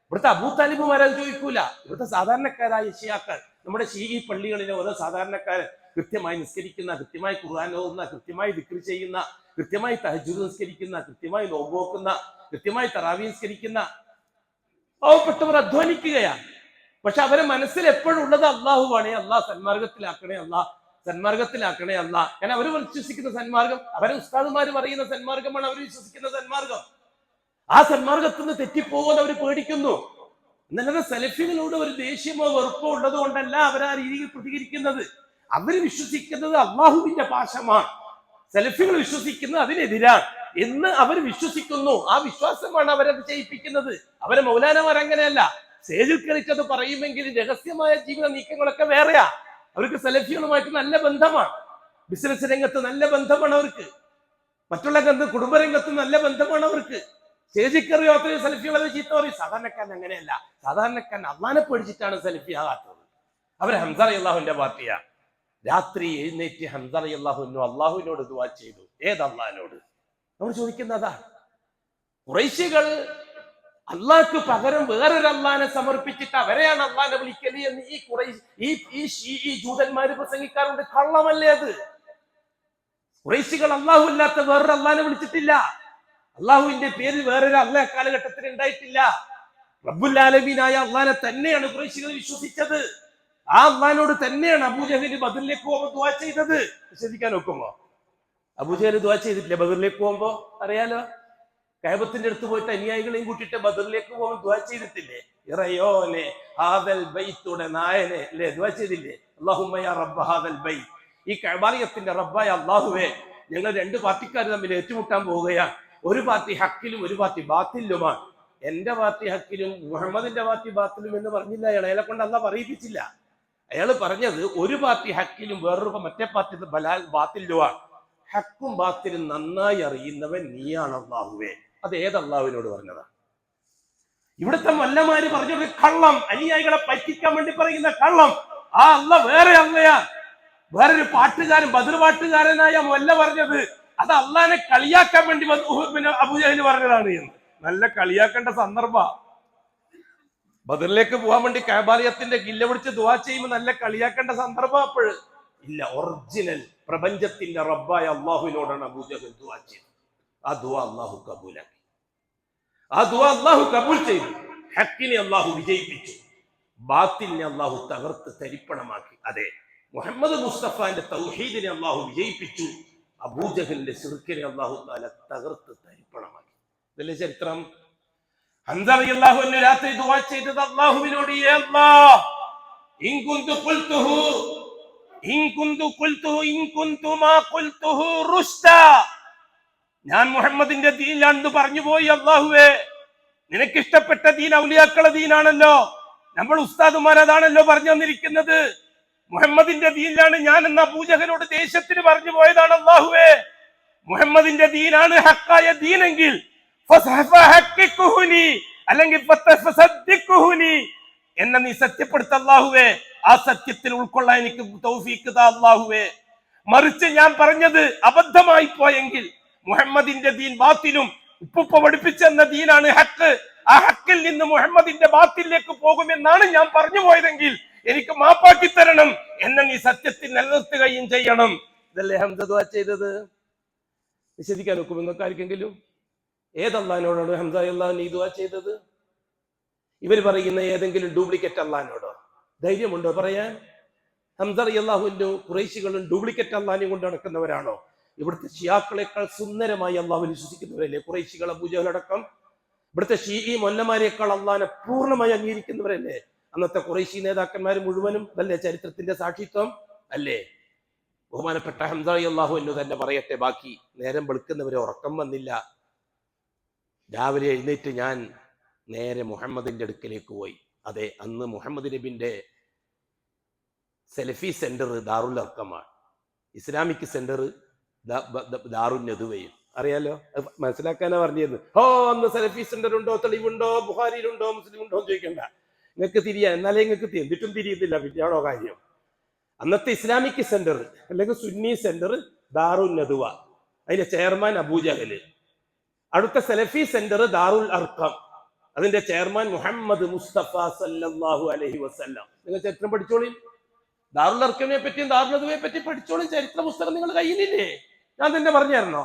ഇവിടുത്തെ അബൂ താലിബുമാരത് ചോദിക്കൂല. ഇവിടുത്തെ സാധാരണക്കാരായ ഷിയാക്കൾ, നമ്മുടെ ഷീഈ പള്ളികളിലെ ഓരോ സാധാരണക്കാര് കൃത്യമായി നിസ്കരിക്കുന്ന, കൃത്യമായി ഖുർആൻ ഓതുന്ന, കൃത്യമായി ദിക്ർ ചെയ്യുന്ന, കൃത്യമായി തഹജ്ജുദ് നിസ്കരിക്കുന്ന, കൃത്യമായി നോമ്പ് നോക്കുന്ന, കൃത്യമായി തറാവീഹ് നിസ്കരിക്കുന്ന പാവപ്പെട്ടവർ അധ്വാനിക്കുകയാണ്. പക്ഷെ അവരെ മനസ്സിൽ എപ്പോഴും ഉള്ളത് അള്ളാഹുവാണേ, അള്ളാഹ് സന്മാർഗത്തിലാക്കണേ, സന്മാർഗത്തിലാക്കണേ അല്ലാ. കാരണം അവർ വിശ്വസിക്കുന്ന സന്മാർഗം, അവരെ ഉസ്താദുമാര് പറയുന്ന സന്മാർഗമാണ് അവർ വിശ്വസിക്കുന്ന സന്മാർഗം. ആ സന്മാർഗത്തിൽ നിന്ന് തെറ്റിപ്പോകുമെന്ന് അവർ പേടിക്കുന്നു. എന്നല്ലാതെ സലഫികളോട് ഒരു ദേഷ്യമോ വെറുപ്പോ ഉള്ളത് കൊണ്ടല്ല അവർ ആ രീതിയിൽ പ്രതികരിക്കുന്നത്. അവര് വിശ്വസിക്കുന്നത് അള്ളാഹുവിന്റെ പാശമാണ്, സലഫികൾ വിശ്വസിക്കുന്നത് അതിനെതിരാണ് എന്ന് അവർ വിശ്വസിക്കുന്നു. ആ വിശ്വാസമാണ് അവരത് ചെയ്യിപ്പിക്കുന്നത്. അവരെ മൗലാനമാർ അങ്ങനെയല്ല. സ്റ്റേജിൽ കളിച്ചത് പറയുമെങ്കിലും രഹസ്യമായ ജീവിത നീക്കങ്ങളൊക്കെ വേറെയാ. അവർക്ക് സലഫികളുമായിട്ട് നല്ല ബന്ധമാണ്, ബിസിനസ് രംഗത്ത് നല്ല ബന്ധമാണ് അവർക്ക്, മറ്റുള്ള കുടുംബരംഗത്ത് നല്ല ബന്ധമാണ് അവർക്ക്. സ്റ്റേജിൽ കയറി അത്രയും സലഫികളെ ചീത്ത പറയും. സാധാരണക്കാരൻ അങ്ങനെയല്ല. സാധാരണക്കാരൻ അള്ളാനെ പേടിച്ചിട്ടാണ് സലഫി ആകാത്തത്. അവർ ഹംസ റളിയല്ലാഹുവിന്റെ പാർട്ടിയാ. രാത്രി എഴുന്നേറ്റ് ഹംസ റളിയല്ലാഹു അള്ളാഹുവിനോട് ദുആ ചെയ്തു. ഏത് അള്ളാഹിനോട്? നമ്മൾ ചോദിക്കുന്നതാ. ഖുറൈശികൾ അള്ളാഹ്ക്ക് പകരം വേറൊരു അള്ളാഹിനെ സമർപ്പിച്ചിട്ട് അവരെയാണ് അള്ളാഹിനെ വിളിക്കല് എന്ന് ഈ ജൂതന്മാര് പ്രസംഗിക്കാറുണ്ട്. കള്ളമല്ലേ അത്? ഖുറൈശികൾ അള്ളാഹു അല്ലാത്ത വേറൊരു അള്ളാഹിനെ വിളിച്ചിട്ടില്ല. അള്ളാഹുവിന്റെ പേരിൽ വേറൊരു അള്ളാഹ് കാലഘട്ടത്തിൽ ഉണ്ടായിട്ടില്ല. റബ്ബുൽ ആലമീനായ അള്ളാഹിനെ തന്നെയാണ് ഖുറൈശികൾ വിശ്വസിച്ചത്. ആ അള്ളാഹിനോട് തന്നെയാണ് അബൂജഹൽ ബദറിലേക്ക് പോകുമ്പോൾ ദുആ ചെയ്തത്. ശ്രദ്ധിക്കാൻ നോക്കുമ്പോ അബൂജഹൽ ദുആ ചെയ്തിട്ടില്ല ബദറിലേക്ക് പോകുമ്പോ? അറിയാലോ, കഅബത്തിന്റെ അടുത്ത് പോയിട്ട് അനുയായികളെയും കൂട്ടിയിട്ട് ബദറിലേക്ക് പോകുമ്പോൾ ദുആ ചെയ്തിട്ടില്ലേ? ഇറയോനെ ഹാദൽ ബൈത്തുടെ നായനെ അല്ലേ ദുആ ചെയ്തില്ലേ? അല്ലാഹുമ്മ യാ റബ്ബ ഹാദൽ ബൈത്ത്, ഈ കഅബാലയത്തിന്റെ റബ്ബായ അള്ളാഹുവേ, ഞങ്ങൾ 2 പാർട്ടിക്കാർ തമ്മിൽ ഏറ്റുമുട്ടാൻ പോവുകയാണ്. ഒരു പാർട്ടി ഹക്കിലും ഒരു പാർട്ടി ബാത്തിലുമാണ്. എന്റെ പാർട്ടി ഹക്കിലും മുഹമ്മദിന്റെ പാർട്ടി ബാത്തിലും എന്ന് പറഞ്ഞില്ല അയാളെ കൊണ്ട് അള്ളാഹ് പറയിപ്പിച്ചില്ല. അയാൾ പറഞ്ഞത് ഒരു പാർട്ടി ഹക്കിലും വേറൊരു മറ്റേ പാർട്ടി ബാത്തിലുമാണ്. ഹക്കും ബാത്തിലും നന്നായി അറിയുന്നവൻ നീയാണ് അള്ളാഹുവേ. അത് ഏത് അള്ളാഹുവിനോട് പറഞ്ഞതാ? ഇവിടുത്തെ മല്ലമാര് പറഞ്ഞത് കള്ളം, അനുയായികളെ പറ്റിക്കാൻ വേണ്ടി പറയുന്ന കള്ളം. ആ അള്ളാഹ് വേറെ അള്ളയാ. വേറൊരു പാട്ടുകാരൻ, ബദർ പാട്ടുകാരനായ മല്ല പറഞ്ഞത് അത് അള്ളാഹിനെ കളിയാക്കാൻ വേണ്ടി അബൂജഹൽ പറഞ്ഞതാണ് എന്ന്. നല്ല കളിയാക്കേണ്ട സന്ദർഭ. ബദറിലേക്ക് പോകാൻ വേണ്ടി കഅബാലയത്തിന്റെ കില്ല പിടിച്ച് ദുആ ചെയ്യുമ്പോൾ നല്ല കളിയാക്കേണ്ട സന്ദർഭം അപ്പോഴ് ഇല്ല. ഒറിജിനൽ പ്രപഞ്ചത്തിന്റെ റബ്ബായ അള്ളാഹുവിനോടാണ് അബൂജഹൽ ദുആ ചെയ്തത്. ആ ദുആ അള്ളാഹു കബൂലാക്കി. ആ ദുആ അള്ളാഹു കബൂൽ ചെയ്തു. ഹക്കിനെ അള്ളാഹു വിജയിപ്പിച്ചു, ബാത്തിലിനെ അള്ളാഹു തകർത്ത് തരിപ്പണമാക്കി. അതെ, മുഹമ്മദ് മുസ്തഫാന്റെ തൗഹീദിനെ അള്ളാഹു വിജയിപ്പിച്ചു, അബൂജഹലിന്റെ ശിർക്കിനെ അള്ളാഹു തആല തകർത്ത് തരിപ്പണമാക്കി. ഇതല്ലേ ചരിത്രം. ഹംസ റളിയല്ലാഹു അൻഹു രാത്രി ദുആ ചെയ്തത് അല്ലാഹുവിനോട്, യാ അല്ലാഹ് ഇൻ കുന്തു മാ ഖുൽതുഹു റുഷ്ദാ, ഞാൻ മുഹമ്മദിന്റെ ദീനിലാണെന്ന് പറഞ്ഞു പോയി അല്ലാഹുവേ. നിനക്ക് ഇഷ്ടപ്പെട്ട ദീൻ ഔലിയാക്കളെ ദീനാണല്ലോ, നമ്മൾ ഉസ്താദുമാർ അതാണല്ലോ പറഞ്ഞു തന്നിരിക്കുന്നത്. മുഹമ്മദിന്റെ ദീനിലാണ് ഞാൻ എന്ന അബൂജഹലോട് ദേഷ്യത്തിന് പറഞ്ഞു പോയതാണ് അല്ലാഹുവേ. മുഹമ്മദിന്റെ ദീനാണ് ഹക്കായ ദീനെങ്കിൽ അല്ലെങ്കിൽ എന്നെ നീ സത്യപ്പെടുത്ത അല്ലാഹുവേ. ആ സത്യത്തിൽ ഉൾക്കൊള്ളാൻ എനിക്ക് തൗഫീഖ് താ അല്ലാഹുവേ. മറിച്ച് ഞാൻ പറഞ്ഞത് അബദ്ധമായി പോയെങ്കിൽ മുഹമ്മദിന്റെ ദീൻ ബാത്തിലും ഉപ്പുപ്പ പഠിപ്പിച്ചെന്ന ദീനാണ് ഹക്ക്, ആ ഹക്കിൽ നിന്ന് മുഹമ്മദിന്റെ ബാത്തിലേക്ക് പോകുമെന്നാണ് ഞാൻ പറഞ്ഞു പോയതെങ്കിൽ എനിക്ക് മാപ്പാക്കി തരണം, എന്നെ നീ സത്യത്തിൽ നിലനിർത്തുകയും ചെയ്യണം. ഇതല്ലേ ഹംസ ദുആ ചെയ്തത്? വിശദിക്കാൻ നോക്കും നിങ്ങൾക്ക് ആർക്കെങ്കിലും? ഏതല്ലാഹിനോടാണ് ഹംസ അല്ലാഹു നീ ദുആ ചെയ്തത്? ഇവർ പറയുന്ന ഏതെങ്കിലും ഡ്യൂപ്ലിക്കേറ്റ് അല്ലാഹിനോടോ? ധൈര്യമുണ്ടോ പറയാൻ? ഹംസ റളിയല്ലാഹുവിന്റെ ഖുറൈശികളും ഡ്യൂപ്ലിക്കേറ്റ് അള്ളാഹിനെ കൊണ്ട് നടക്കുന്നവരാണോ? ഇവിടുത്തെ ഷിയാക്കളെക്കാൾ സുന്ദരമായി അള്ളാഹുവിൽ വിശ്വസിക്കുന്നവരല്ലേ ഖുറൈശികൾ, അബൂജഹൽ അടക്കം? ഇവിടുത്തെ ഷീഈ മൊല്ലമാരെക്കാൾ അള്ളാഹിനെ പൂർണ്ണമായി അംഗീകരിക്കുന്നവരല്ലേ അന്നത്തെ ഖുറൈശി നേതാക്കന്മാർ മുഴുവനും? അതല്ലേ ചരിത്രത്തിന്റെ സാക്ഷിത്വം അല്ലേ? ബഹുമാനപ്പെട്ട ഹംസ റളിയല്ലാഹു അൻഹു തന്നെ പറയട്ടെ ബാക്കി. നേരം വെളുക്കുന്നവരെ ഉറക്കം വന്നില്ല. രാവിലെ എഴുന്നേറ്റ് ഞാൻ നേരെ മുഹമ്മദിന്റെ അടുക്കലേക്ക് പോയി. അതെ, അന്ന് മുഹമ്മദ് നബിന്റെ സെലഫി സെന്റർ ദാറുൽ അർക്കമാണ്, ഇസ്ലാമിക് സെന്റർ ദാറുൻ നദുവയും. അറിയാലോ, മനസ്സിലാക്കാനാ പറഞ്ഞിരുന്നു. അന്ന് സെലഫി സെന്റർ ഉണ്ടോ, തെളിവുണ്ടോ, ബുഖാരിയിലുണ്ടോ, മുസ്ലിം ഉണ്ടോ എന്ന് ചോദിക്കണ്ട. നിങ്ങൾക്ക് തിരിയാ, എന്നാലേ നിങ്ങൾക്ക് എന്നിട്ടും തിരിയുന്നില്ല. പിന്നെയാണോ കാര്യം? അന്നത്തെ ഇസ്ലാമിക് സെന്റർ അല്ലെങ്കിൽ സുന്നി സെന്റർ ദാറുൽ നദുവ, അതിന്റെ ചെയർമാൻ അബൂജഹല്. അടുത്ത സെലഫി സെന്റർ ദാറുൽ അർക്കം, അതിന്റെ ചെയർമാൻ മുഹമ്മദ് മുസ്തഫ സല്ലല്ലാഹു അലൈഹി വസല്ലം. നിങ്ങൾ ചരിത്രം പഠിച്ചോളി. ദാറുൽ അർക്കമിനെ പറ്റിയും ദാറുൽ നദുവയെ പറ്റി പഠിച്ചോളി. ചരിത്ര പുസ്തകം നിങ്ങളുടെ കയ്യിലില്ലേ? ഞാൻ തന്നെ പറഞ്ഞു തരണോ?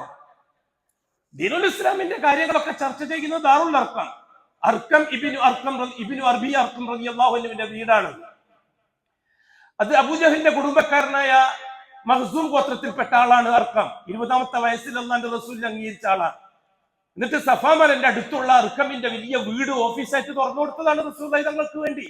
ദീനുൽ ഇസ്ലാമിന്റെ കാര്യങ്ങളൊക്കെ ചർച്ച ചെയ്യുന്നത് ദാറുൽ അർക്കം. ഇബ്നു അർബി അർക്കം റളിയല്ലാഹു അൻഹുവിന്റെ വീടാണ്. അത് അബൂജഹലിന്റെ കുടുംബക്കാരനായ മഖ്സൂം ഗോത്രത്തിൽപ്പെട്ട ആളാണ് അർക്കം. 20ാമത്തെ വയസ്സിൽ അല്ലാഹുവിന്റെ റസൂൽ അംഗീകരിച്ച ആളാണ്. എന്നിട്ട് സഫാ മലന്റെ അടുത്തുള്ള അർക്കമിന്റെ വലിയ വീട് ഓഫീസായിട്ട് തുറന്നു കൊടുത്തതാണ് റസൂലുള്ളാഹി തങ്ങൾക്ക് വേണ്ടി.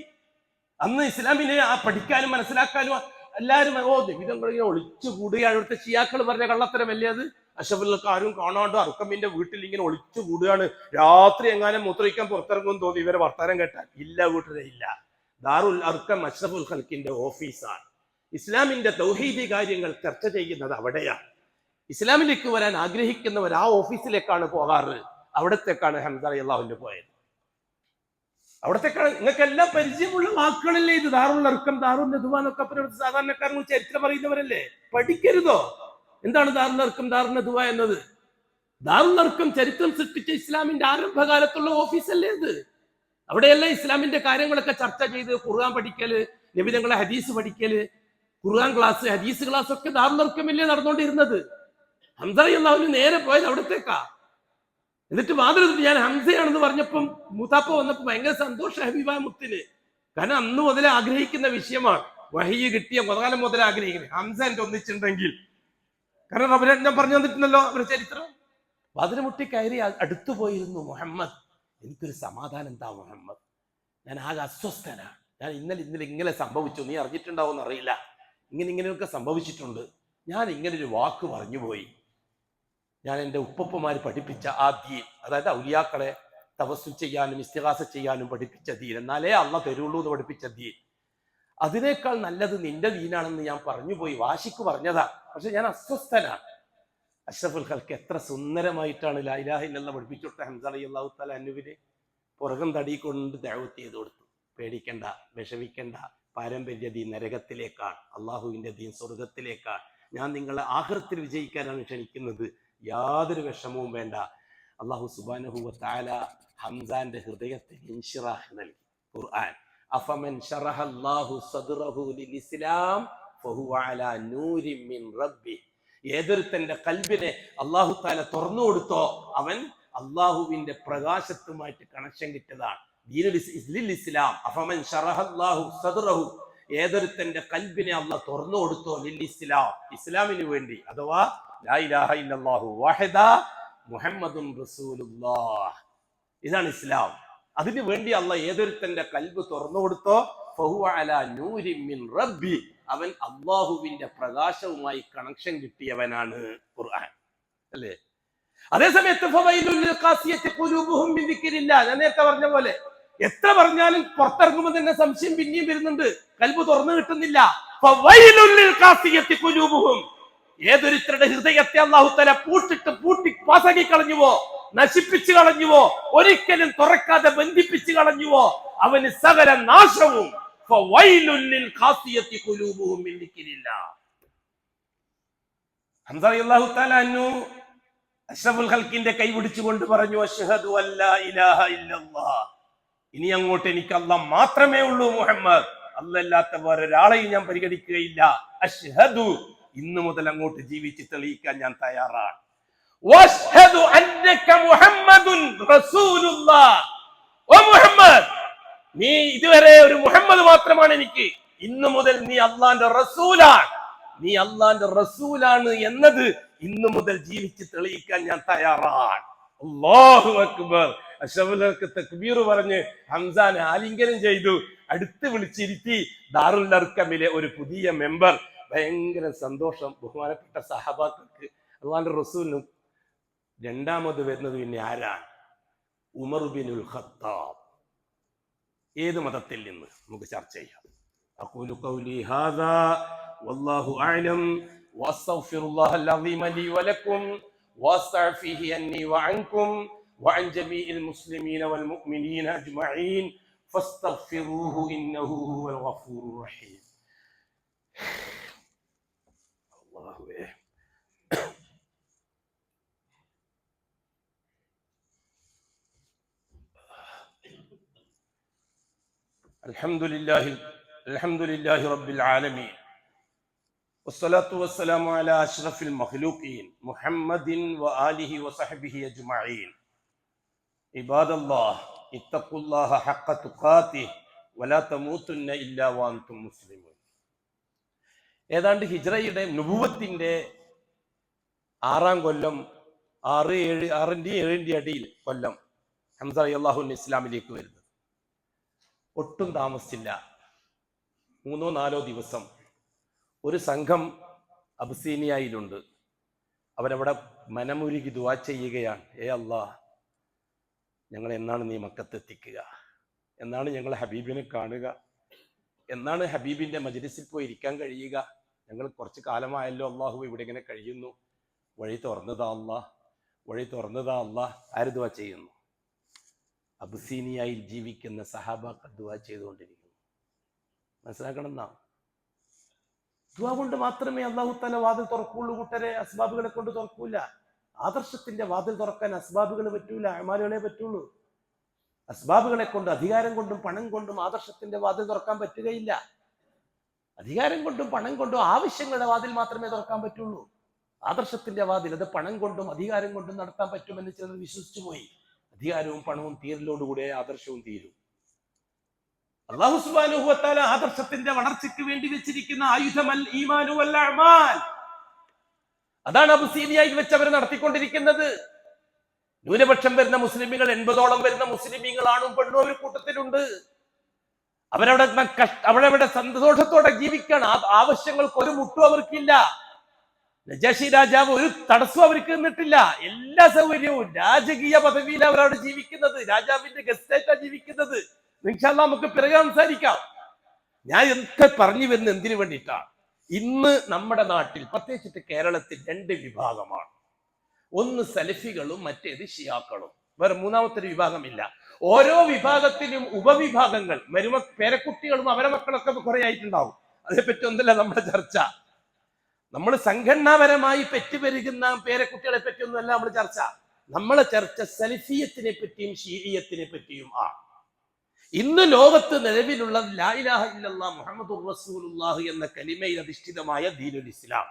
അന്ന് ഇസ്ലാമിനെ പഠിക്കാനും മനസ്സിലാക്കാനും എല്ലാവരും നിമിതങ്ങളിങ്ങനെ ഒളിച്ചു കൂടുകയാണ്. ഇവിടുത്തെ ഷിയാക്കൾ പറഞ്ഞ കള്ളത്തരമല്ലേ അത്? അഷഫുല്ലൊക്കെ ആരും കാണാണ്ട് അർക്കമിന്റെ വീട്ടിൽ ഇങ്ങനെ ഒളിച്ചു കൂടുകയാണ്. രാത്രി എങ്ങാനും മൂത്രയിക്കാൻ പുറത്തിറങ്ങും തോന്നി ഇവരെ വർത്താനം കേട്ടാൽ. ഇല്ല വീട്ടിലെ ഇല്ല. ദാറുൽ അർക്കം അഷ്റഫുൽ ഖൽക്കിന്റെ ഓഫീസാണ്. ഇസ്ലാമിന്റെ തൗഹീദി കാര്യങ്ങൾ ചർച്ച ചെയ്യുന്നത് അവിടെയാണ്. ഇസ്ലാമിലേക്ക് വരാൻ ആഗ്രഹിക്കുന്നവർ ആ ഓഫീസിലേക്കാണ് പോകാറ്. അവിടത്തേക്കാണ് ഹംസ റളിയല്ലാഹു പോയത്. അവിടത്തേക്കാണ്. നിങ്ങൾക്ക് എല്ലാം പരിചയമുള്ള വാക്കുകളല്ലേ ഇത്? ദാറുൽ അർക്കം, ദാറുൽ നദുവ എന്നൊക്കെ സാധാരണക്കാരങ്ങൾ ചരിത്രം പറയുന്നവരല്ലേ? പഠിക്കരുതോ? എന്താണ് ദാറുൽ അർക്കം, ദാറുൽ നദുവ എന്നത്? ദാറുൽ അർക്കം ചരിത്രം സൃഷ്ടിച്ച ഇസ്ലാമിന്റെ ആരംഭകാലത്തുള്ള ഓഫീസല്ലേ ഇത്? അവിടെയല്ല ഇസ്ലാമിന്റെ കാര്യങ്ങളൊക്കെ ചർച്ച ചെയ്ത് ഖുർആൻ പഠിക്കല്, നബി തങ്ങളുടെ ഹദീസ് പഠിക്കല്, ഖുർആൻ ക്ലാസ്, ഹദീസ് ക്ലാസ് ഒക്കെ ദാറുൽ അർക്കമല്ലേ നടന്നുകൊണ്ടിരുന്നത്. ഹംസ റളിയല്ലാഹു നേരെ പോയത് അവിടത്തേക്കാ. എന്നിട്ട് വാതിൽ ഞാൻ ഹംസയാണെന്ന് പറഞ്ഞപ്പം മൂത്താപ്പ വന്നപ്പോ ഭയങ്കര സന്തോഷം ഹബീബായ മുത്തിന്. കാരണം അന്ന് മുതലേ ആഗ്രഹിക്കുന്ന വിഷയമാണ്. വഹയ്യ് കിട്ടിയ മുതലാലം മുതലേ ആഗ്രഹിക്കുന്നത് ഹംസ എന്റെ ഒന്നിച്ചിട്ടുണ്ടെങ്കിൽ. കാരണം ഞാൻ പറഞ്ഞു തന്നിട്ടുണ്ടല്ലോ അവരുടെ ചരിത്രം. വാതിൽ മുട്ടി കയറി അടുത്തു പോയിരുന്നു മുഹമ്മദ്. എനിക്കൊരു സമാധാനം എന്താ മുഹമ്മദ്, ഞാൻ ആകെ അസ്വസ്ഥനാണ്. ഞാൻ ഇന്നലെ ഇങ്ങനെ സംഭവിച്ചു, നീ അറിഞ്ഞിട്ടുണ്ടാവും അറിയില്ല. ഇങ്ങനെയൊക്കെ സംഭവിച്ചിട്ടുണ്ട്. ഞാൻ ഇങ്ങനൊരു വാക്ക് പറഞ്ഞു പോയി. ഞാൻ എൻ്റെ ഉപ്പപ്പമാർ പഠിപ്പിച്ച ആ ദീൻ, അതായത് ഔലിയാക്കളെ തവസ്സുൽ ചെയ്യാനും ഇസ്തിഗാസ ചെയ്യാനും പഠിപ്പിച്ച ദീൻ, എന്നാലേ അള്ളാഹ് തരുള്ളൂ എന്ന് പഠിപ്പിച്ച ദീൻ, അതിനേക്കാൾ നല്ലത് നിന്റെ ദീനാണെന്ന് ഞാൻ പറഞ്ഞു പോയി. വാശിക്ക് പറഞ്ഞതാ. പക്ഷെ ഞാൻ അസ്വസ്ഥനാണ്. അഷ്റഫുൽ ഖൽക്ക് എത്ര സുന്ദരമായിട്ടാണ് ലാ ഇലാഹ ഇല്ലല്ലാഹ് പഠിപ്പിച്ചു കൊടുത്ത ഹംസ റളിയല്ലാഹു തആല അൻഹുവിനെ പുറകം തടി കൊണ്ട് ദഅവത്ത് ചെയ്തു കൊടുത്തു. പേടിക്കണ്ട, വിഷമിക്കണ്ട, പാരമ്പര്യ ദീൻ നരകത്തിലേക്കാണ്, അള്ളാഹുവിന്റെ ദീൻ സ്വർഗത്തിലേക്കാണ്. ഞാൻ നിങ്ങളെ ആഖിറത്തിൽ വിജയിക്കാനാണ് ക്ഷണിക്കുന്നത്. യാതൊരു വിഷമവും വേണ്ട. അള്ളാഹു സുബ്ഹാനഹു വ തആല ഹംസാന്റെ ഹൃദയത്തിൽ ഇൻശിറാഹ് നൽകി. ഖുർആൻ അഫമൻ ശറഹല്ലാഹു സദ്റഹു ലിൽ ഇസ്ലാം ഫഹുവ അലാ നൂരിൻ മിൻ റബ്ബി. ഏതൊരുത്തന്റെ കൽബിനെ അള്ളാഹു തആല തുറന്നു കൊടുത്തോ അവൻ അള്ളാഹുവിന്റെ പ്രകാശത്തുമായിട്ട് കണക്ഷൻ കിട്ടിയതാണ്. ദീനുൽ ഇസ്ലാം അഫമൻ ശറഹല്ലാഹു സദ്റഹു, ഏതൊരുത്തന്റെ കൽബിനെ അള്ളാഹ് തുറന്നു കൊടുത്തോ ലിൽ ഇസ്ലാം, ഇസ്ലാമിന് വേണ്ടി, അഥവാ ലാ ഇലാഹ ഇല്ലല്ലാഹു വഹദ മുഹമ്മദുൻ റസൂലുള്ളാഹ്, ഇതാണ് ഇസ്ലാം. അതിനു വേണ്ടി അള്ളാഹ് ഏതൊരുത്തന്റെ കൽബ് തുറന്നു കൊടുത്തോ ഫഹുവ അലാ നൂരിൻ മിൻ റബ്ബി, അവൻ അള്ളാഹുവിന്റെ പ്രകാശവുമായി കണക്ഷൻ കിട്ടിയവനാണ്. ഖുർആൻ അല്ലേ? അതേസമയത്ത് ഞാൻ നേരത്തെ പറഞ്ഞ പോലെ എത്ര പറഞ്ഞാലും പുറത്തിറങ്ങുമ്പോൾ തന്നെ സംശയം പിന്നെയും വരുന്നുണ്ട്. കൽബ് തുറന്നു കിട്ടുന്നില്ല. ഏതൊരുത്തരുടെ ഹൃദയത്തെ അല്ലാഹു തആല പൂട്ടി പാസാക്കി കളഞ്ഞുവോ, നശിപ്പിച്ചു കളഞ്ഞുവോ, ഒരിക്കലും തുറക്കാതെ ബന്ധിപ്പിച്ചു കളഞ്ഞുവോ, അവന് സകല നാശവും. ഹംസ റളിയല്ലാഹു തആല അൻഹു അഷ്റഫുൽ ഖൽക്കിന്റെ കൈ പിടിച്ചുകൊണ്ട് പറഞ്ഞു, അശ്ഹദു അല്ലാ ഇലാഹ ഇല്ലല്ലാഹ്, ഇനി അങ്ങോട്ട് എനിക്ക് അല്ലാഹ് മാത്രമേ ഉള്ളൂ മുഹമ്മദ്, അല്ലാത്ത വേറൊരാളെയും ഞാൻ പരിഗണിക്കുകയില്ല. അശ്ഹദു, ഇന്നു മുതൽ അങ്ങോട്ട് ജീവിച്ച് തെളിയിക്കാൻ ഞാൻ തയ്യാറാണ്. വഅശ്ഹദു അന്നക മുഹമ്മദുൻ റസൂലുള്ളാഹ്, ഓ മുഹമ്മദ്, നീ ഇതുവരെ ഒരു മുഹമ്മദ് മാത്രമാണ് എനിക്ക്, ഇന്നു മുതൽ നീ അള്ളാന്റെ റസൂലാണ്, നീ അള്ളാന്റെ റസൂലാണ് എന്നത് ഇന്നു മുതൽ ജീവിച്ച് തെളിയിക്കാൻ ഞാൻ തയ്യാറാണ്. അല്ലാഹു അക്ബർ. അഷ്റഫുൽ തക്ബീർ പറഞ്ഞ് ഹംസാനെ ആലിംഗനം ചെയ്തു, അടുത്ത് വിളിച്ചിരുത്തി. ദാറുൽ അർക്കമിലെ ഒരു പുതിയ മെമ്പർ. ഭയങ്കര സന്തോഷം. ബഹുമാനപ്പെട്ട സഹബാക്കൾക്ക് അള്ളാന്റെ റസൂലിനും രണ്ടാമത് വരുന്നത് പിന്നെ ആരാണ്? ഉമർ ബിനുൽ ഖത്താബ്. ഏത് മതത്തിൽ നിന്ന് നമുക്ക് ചർച്ച ചെയ്യാം. അഖൂലു ഖൗലി ഹാദാ വല്ലാഹു അഅലം വഅസ്തഗ്ഫിറുല്ലാഹൽ അസീമ ലി വലക്കും വഅസ്തഗ്ഫിഹി അന്നി വഅൻകും വഅൻ ജമീഇൽ മുസ്ലിമീന വൽ മുഅ്മിനീന അജ്മഈൻ ഫസ്തഗ്ഫിറൂഹു ഇന്നഹു ഹുവൽ ഗഫൂറുർ റഹീം. അല്ലാഹുവേ, അൽഹംദുലില്ലാഹി റബ്ബിൽ ആലമീൻ വസ്സലാത്തു വസ്സലാമു അലാ അഷ്റഫിൽ മഖ്ലൂഖീൻ മുഹമ്മദിൻ വആലിഹി വസഹ്ബിഹി അജ്മഈൻ. ഇബാദല്ലാഹ് ഇത്തഖുല്ലാഹ ഹഖ്ക തുഖാതിഹി വലാ തമൂതുന്ന ഇല്ലാ വഅൻതും മുസ്ലിമൂൻ. ഏതാണ്ട് ഹിജ്റയുടെ നുബുവത്തിന്റെ 6-ാം കൊല്ലം, 6-7 അടിയിൽ കൊല്ലം ഹംസ റളിയല്ലാഹു അൻഹു ഇസ്ലാമിലേക്ക് വരുന്നത്. ഒട്ടും താമസിച്ചില്ല, 3-4 ദിവസം ഒരു സംഘം അബ്സീനിയയിലുണ്ട്. അവരവിടെ മനമുരുകി ദുആ ചെയ്യുകയാണ്. അല്ലാഹ്, ഞങ്ങൾ എന്നാണ് നീ മക്കത്തെത്തിക്കുക? എന്നാണ് ഞങ്ങൾ ഹബീബിനെ കാണുക? എന്നാണ് ഹബീബിന്റെ മജ്ലിസിൽ പോയി ഇരിക്കാൻ കഴിയുക? ഞങ്ങൾ കുറച്ച് കാലമായല്ലോ അല്ലാഹു ഇവിടെ ഇങ്ങനെ കഴിയുന്നു. വഴി തുറന്നതാ അല്ലാഹ്, വഴി തുറന്നതാ അല്ലാഹ്. ആര് ദുആ ചെയ്യുന്നു? അബ്സീനിയയിൽ ജീവിക്കുന്ന സഹാബാക്കൾ ദുആ ചെയ്തുകൊണ്ടിരിക്കുന്നു. മനസ്സിലാക്കണം എന്നാ, ദുആ കൊണ്ട് മാത്രമേ അല്ലാഹു തആല വാതിൽ തുറക്കുള്ളൂ കൂട്ടരെ, അസ്ബാബുകളെ കൊണ്ട് തുറക്കൂല. ആദർശത്തിന്റെ വാതിൽ തുറക്കാൻ അസ്ബാബുകൾ പറ്റൂല, അമാലുകളെ പറ്റുള്ളൂ. അസ്ബാബുകളെ കൊണ്ട്, അധികാരം കൊണ്ടും പണം കൊണ്ടും ആദർശത്തിന്റെ വാതിൽ തുറക്കാൻ പറ്റുകയില്ല. അധികാരം കൊണ്ടും പണം കൊണ്ടും ആവശ്യങ്ങളുടെ വാതിൽ മാത്രമേ തുറക്കാൻ പറ്റുള്ളൂ. ആദർശത്തിന്റെ വാതിൽ അത് പണം കൊണ്ടും അധികാരം കൊണ്ടും നടത്താൻ പറ്റുമെന്ന് ചിലർ വിശ്വസിച്ചു പോയി. അധികാരവും പണവും തീരലോടുകൂടെ ആദർശവും തീരും. അല്ലാഹു സുബ്ഹാനഹു വ തആല ആദർശത്തിന്റെ വളർച്ചയ്ക്ക് വേണ്ടി വെച്ചിരിക്കുന്ന ആയുധമൽ ഈമാനു വൽ അഅമാൽ, അതാണ് അബ്സീനിയയിൽ വെച്ച് അവർ നടത്തിക്കൊണ്ടിരിക്കുന്നത്. ന്യൂനപക്ഷം വരുന്ന മുസ്ലിമീങ്ങൾ, 80ഓളം വരുന്ന മുസ്ലിമീങ്ങൾ ആണും പെണ്ണും ഒരു കൂട്ടത്തിലുണ്ട്. അവരവിടെ സന്തോഷത്തോടെ ജീവിക്കാണ്. ആവശ്യങ്ങൾക്ക് ഒരു മുട്ടും അവർക്കില്ല. നജാഷി രാജാവ് ഒരു തടസ്സം അവർക്ക് നിന്നിട്ടില്ല. എല്ലാ സൗകര്യവും, രാജകീയ പദവിയിൽ അവരവിടെ ജീവിക്കുന്നത്, രാജാവിന്റെ ഗസ്റ്റായിട്ടാണ് ജീവിക്കുന്നത്. ഇൻഷാ അല്ലാഹ് നമുക്ക് പിറകെ സംസാരിക്കാം. ഞാൻ എന്തൊക്കെ പറഞ്ഞു വരുന്നത് എന്തിനു വേണ്ടിയിട്ടാണ്? ഇന്ന് നമ്മുടെ നാട്ടിൽ, പ്രത്യേകിച്ചിട്ട് കേരളത്തിൽ 2 വിഭാഗമാണ്. ഒന്ന് സലഫികളും മറ്റേത് ഷിയാക്കളും. വേറെ മൂന്നാമത്തെ ഒരു വിഭാഗമില്ല. ഓരോ വിഭാഗത്തിലും ഉപവിഭാഗങ്ങൾ, പേരക്കുട്ടികളും അവരെ മക്കളൊക്കെ കുറെ ആയിട്ടുണ്ടാവും. അതേപ്പറ്റി ഒന്നല്ല നമ്മുടെ ചർച്ച. നമ്മൾ സംഘടനാപരമായി പെറ്റുപെരുകുന്ന പേരക്കുട്ടികളെ പറ്റിയൊന്നുമല്ല നമ്മൾ ചർച്ച. നമ്മളെ ചർച്ച സലഫിയത്തിനെ പറ്റിയും ഷീഇയത്തിനെ പറ്റിയും ആണ്. ഇന്ന് ലോകത്ത് നിലവിലുള്ള ലാ ഇലാഹ ഇല്ലല്ലാഹ് മുഹമ്മദുർ റസൂലുള്ളാഹി എന്ന കലിമയിൽ അധിഷ്ഠിതമായ ദീനുൽ ഇസ്ലാം.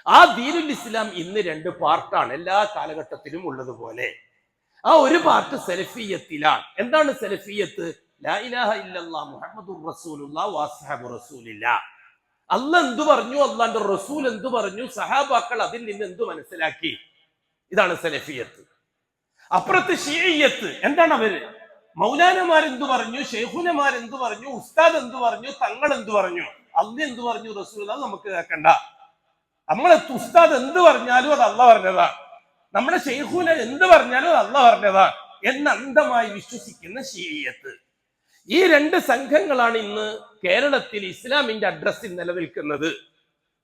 ആ ദീനുൽ ഇസ്ലാം ഇന്ന് 2 പാർട്ടാണ്, എല്ലാ കാലഘട്ടത്തിലും ഉള്ളതുപോലെ. ആ ഒരു പാർട്ട് സലഫിയത്തിലാണ്. എന്താണ് സലഫിയത്ത്? ലാ ഇലാഹ ഇല്ലല്ലാഹ് മുഹമ്മദുർ റസൂലുള്ളാഹി വഅസ്ഹാബു റസൂലില്ലാഹ്. അല്ലാഹ് എന്തു പറഞ്ഞു, അല്ലാഹുവിന്റെ റസൂൽ എന്തു പറഞ്ഞു, സഹാബാക്കൾ അതിൽ നിന്ന് എന്തു മനസ്സിലാക്കി, ഇതാണ് സലഫിയത്ത്. അപ്പുറത്ത് ഷിഈയത്ത്. എന്താണ് അവര്? മൗലാനമാരെന്തു പറഞ്ഞു, ഷെയ്ഖുനമാരെന്തു പറഞ്ഞു, ഉസ്താദ് എന്തു പറഞ്ഞു, തങ്ങൾ എന്തു പറഞ്ഞു, അല്ലാഹ് എന്തു പറഞ്ഞു, റസൂൽ, അത് നമുക്ക് കേൾക്കണ്ട. നമ്മളെ ഉസ്താദ് എന്ത് പറഞ്ഞാലും അത് അല്ലാഹ് പറഞ്ഞതാണ്, നമ്മുടെ ഷെയ്ഖുന എന്ത് പറഞ്ഞാലും അത് അല്ലാഹ് പറഞ്ഞതാണ് എന്ന് അന്ധമായി വിശ്വസിക്കുന്ന ഷിഈയത്ത്. ഈ 2 സംഘങ്ങളാണ് ഇന്ന് കേരളത്തിൽ ഇസ്ലാമിന്റെ അഡ്രസ്സിൽ നിലനിൽക്കുന്നത്.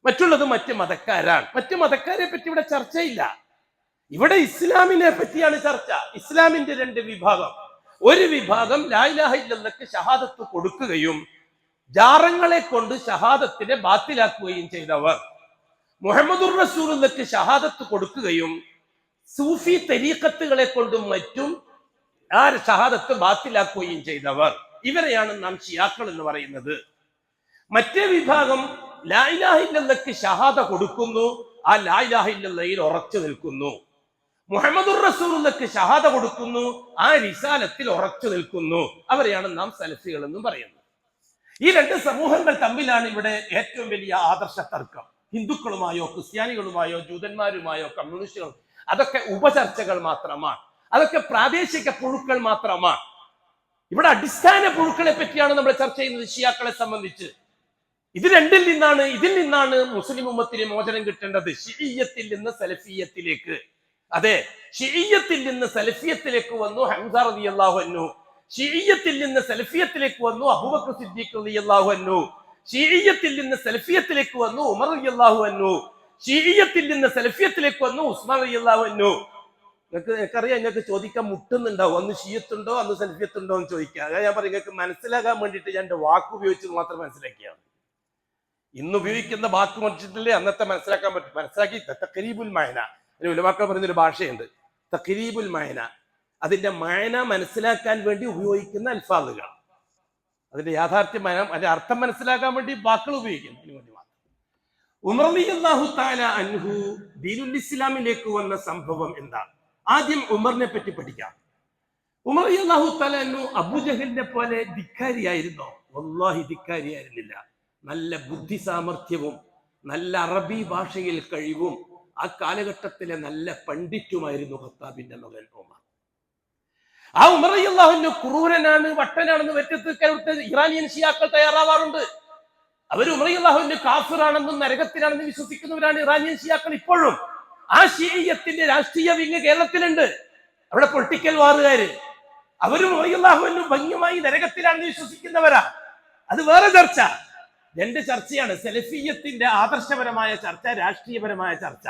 മറ്റുള്ളത് മറ്റ് മതക്കാരാണ്. മറ്റ് മതക്കാരെ പറ്റി ഇവിടെ ചർച്ചയില്ല. ഇവിടെ ഇസ്ലാമിനെ പറ്റിയാണ് ചർച്ച. ഇസ്ലാമിന്റെ 2 വിഭാഗം. ഒരു വിഭാഗം ലാ ഇലാഹ ഇല്ലല്ലാഹ്ക്ക് ഷഹാദത്ത് കൊടുക്കുകയും ജാറങ്ങളെ കൊണ്ട് ഷഹാദത്തിനെ ബാത്തിലാക്കുകയും ചെയ്തവർ, മുഹമ്മദുർ റസൂലുള്ളാഹിക്ക് ഷഹാദത്ത് കൊടുക്കുകയും സൂഫി തരീഖത്തുകളെ കൊണ്ടും മറ്റും ആ ഷഹാദത്ത് ബാത്തിലാക്കുകയും ചെയ്തവർ, ഇവരെയാണ് നാം ഷിയാക്കൾ എന്ന് പറയുന്നത്. മറ്റേ വിഭാഗം ലാ ഇലാഹ ഇല്ലല്ലാഹ്ക്ക് ഷഹാദ കൊടുക്കുന്നു, ആ ലാ ഇലാഹ ഇല്ലല്ലാഹയിൽ ഉറച്ചു നിൽക്കുന്നു. മുഹമ്മദുർ റസൂലുള്ളാഹിക്ക് ഷഹാദ കൊടുക്കുന്നു, ആ റിസാലത്തിൽ ഉറച്ചു നിൽക്കുന്നു. അവരെയാണ് നാം സലഫികൾ എന്നും പറയുന്നത്. ഈ രണ്ട് സമൂഹങ്ങൾ തമ്മിലാണ് ഇവിടെ ഏറ്റവും വലിയ ആദർശ തർക്കം. ഹിന്ദുക്കളുമായോ ക്രിസ്ത്യാനികളുമായോ ജൂതന്മാരുമായോ കമ്മ്യൂണിസ്റ്റുകൾ, അതൊക്കെ ഉപചർച്ചകൾ മാത്രമാണ്, അതൊക്കെ പ്രാദേശിക പുഴുക്കൾ മാത്രമാണ്. ഇവിടെ അടിസ്ഥാന പുഴുക്കളെ പറ്റിയാണ് നമ്മൾ ചർച്ച ചെയ്യുന്നത്. ഷിയാക്കളെ സംബന്ധിച്ച് ഇതിൽ നിന്നാണ് മുസ്ലിം ഉമ്മത്തിന് മോചനം കിട്ടേണ്ടത്. ഷിഈയ്യത്തിൽ നിന്ന് സലഫിയ്യത്തിലേക്ക്. അതെ, ഷിഈയ്യത്തിൽ നിന്ന് സലഫിയത്തിലേക്ക് വന്നു ഹംസ റളിയല്ലാഹു അൻഹു, ഷിഈയ്യത്തിൽ നിന്ന് സലഫിയത്തിലേക്ക് വന്നു അബൂബക്കർ സിദ്ദീഖ് റളിയല്ലാഹു അൻഹു, ഷിഈയ്യത്തിൽ നിന്ന് സലഫിയത്തിലേക്ക് വന്നു ഉമർ റളിയല്ലാഹു അൻഹു, ഷിഈയ്യത്തിൽ നിന്ന് സലഫിയത്തിലേക്ക് വന്നു ഉസ്മാൻ റളിയല്ലാഹു അൻഹു. നിങ്ങൾക്കറിയാം, നിങ്ങൾക്ക് ചോദിക്കാൻ മുട്ടുന്നുണ്ടാവും, അന്ന് ഷിയത്തുണ്ടോ അന്ന് സലഫിയത്തുണ്ടോ എന്ന് ചോദിക്കുക. അതാ ഞാൻ പറയും, നിങ്ങൾക്ക് മനസ്സിലാകാൻ വേണ്ടിയിട്ട് ഞാൻ എന്റെ വാക്ക് ഉപയോഗിച്ചത് മാത്രം മനസ്സിലാക്കിയാണ്. ഇന്ന് ഉപയോഗിക്കുന്ന വാക്ക് മറിച്ചിട്ടില്ലേ അന്നത്തെ മനസ്സിലാക്കാൻ പറ്റും. മനസ്സിലാക്കി തഖരീബുൽ മഅന, ഉലമാക്കൾ പറയുന്നൊരു ഭാഷയുണ്ട്, തഖരീബുൽ മഅന. അതിന്റെ മഅന മനസ്സിലാക്കാൻ വേണ്ടി ഉപയോഗിക്കുന്ന അൽഫാദുകൾ, അതിന്റെ യാഥാർത്ഥ്യം, അതിന്റെ അർത്ഥം മനസ്സിലാക്കാൻ വേണ്ടി വാക്കുകൾ ഉപയോഗിക്കുന്നു. അതിനു വേണ്ടി മാത്രം. ഉമർ റളിയല്ലാഹു തആല അൻഹു ദീനുൽ ഇസ്ലാമിലേക്ക് വന്ന സംഭവം എന്താണ്? ആദ്യം ഉമറിനെ പറ്റി പഠിക്കാം. ഉമർ റളിയല്ലാഹു തആല അൻഹു അബൂജഹലിനെ പോലെ ധിക്കാരിയായിരുന്നോ? വല്ലാഹി ധിക്കാരിയായിരുന്നില്ല. നല്ല ബുദ്ധി സാമർഥ്യവും നല്ല അറബി ഭാഷയിൽ കഴിവും ആ കാലഘട്ടത്തിലെ നല്ല പണ്ഡിറ്റുമായിരുന്നു ഖത്താബിന്റെ മകൻ ഉമർ. ആ ഉമർ റളിയല്ലാഹു അൻഹു ക്രൂരനാണ്, വട്ടനാണെന്ന് വെറ്റിത്തീർക്കാൻ ഇറാനിയൻ ഷിയാക്കൾ തയ്യാറാവാറുണ്ട്. അവർ ഉമർ റളിയല്ലാഹു അൻഹു കാഫിറാണെന്നും നരകത്തിലാണെന്ന് വിശ്വസിക്കുന്നവരാണ് ഇറാനിയൻ ഷിയാക്കൾ ഇപ്പോഴും. ആ ഷിഈയ്യത്തിന്റെ രാഷ്ട്രീയ വിങ് കേരളത്തിലുണ്ട്. അവിടെ പൊളിറ്റിക്കൽ വാറുകാര്, അവരും ഉമർ റളിയല്ലാഹു അൻഹു ഭംഗിയായി നരകത്തിലാണെന്ന് വിശ്വസിക്കുന്നവരാ. അത് വേറെ ചർച്ച. രണ്ട് ചർച്ചയാണ്, സലഫിയ്യത്തിന്റെ ആദർശപരമായ ചർച്ച, രാഷ്ട്രീയപരമായ ചർച്ച.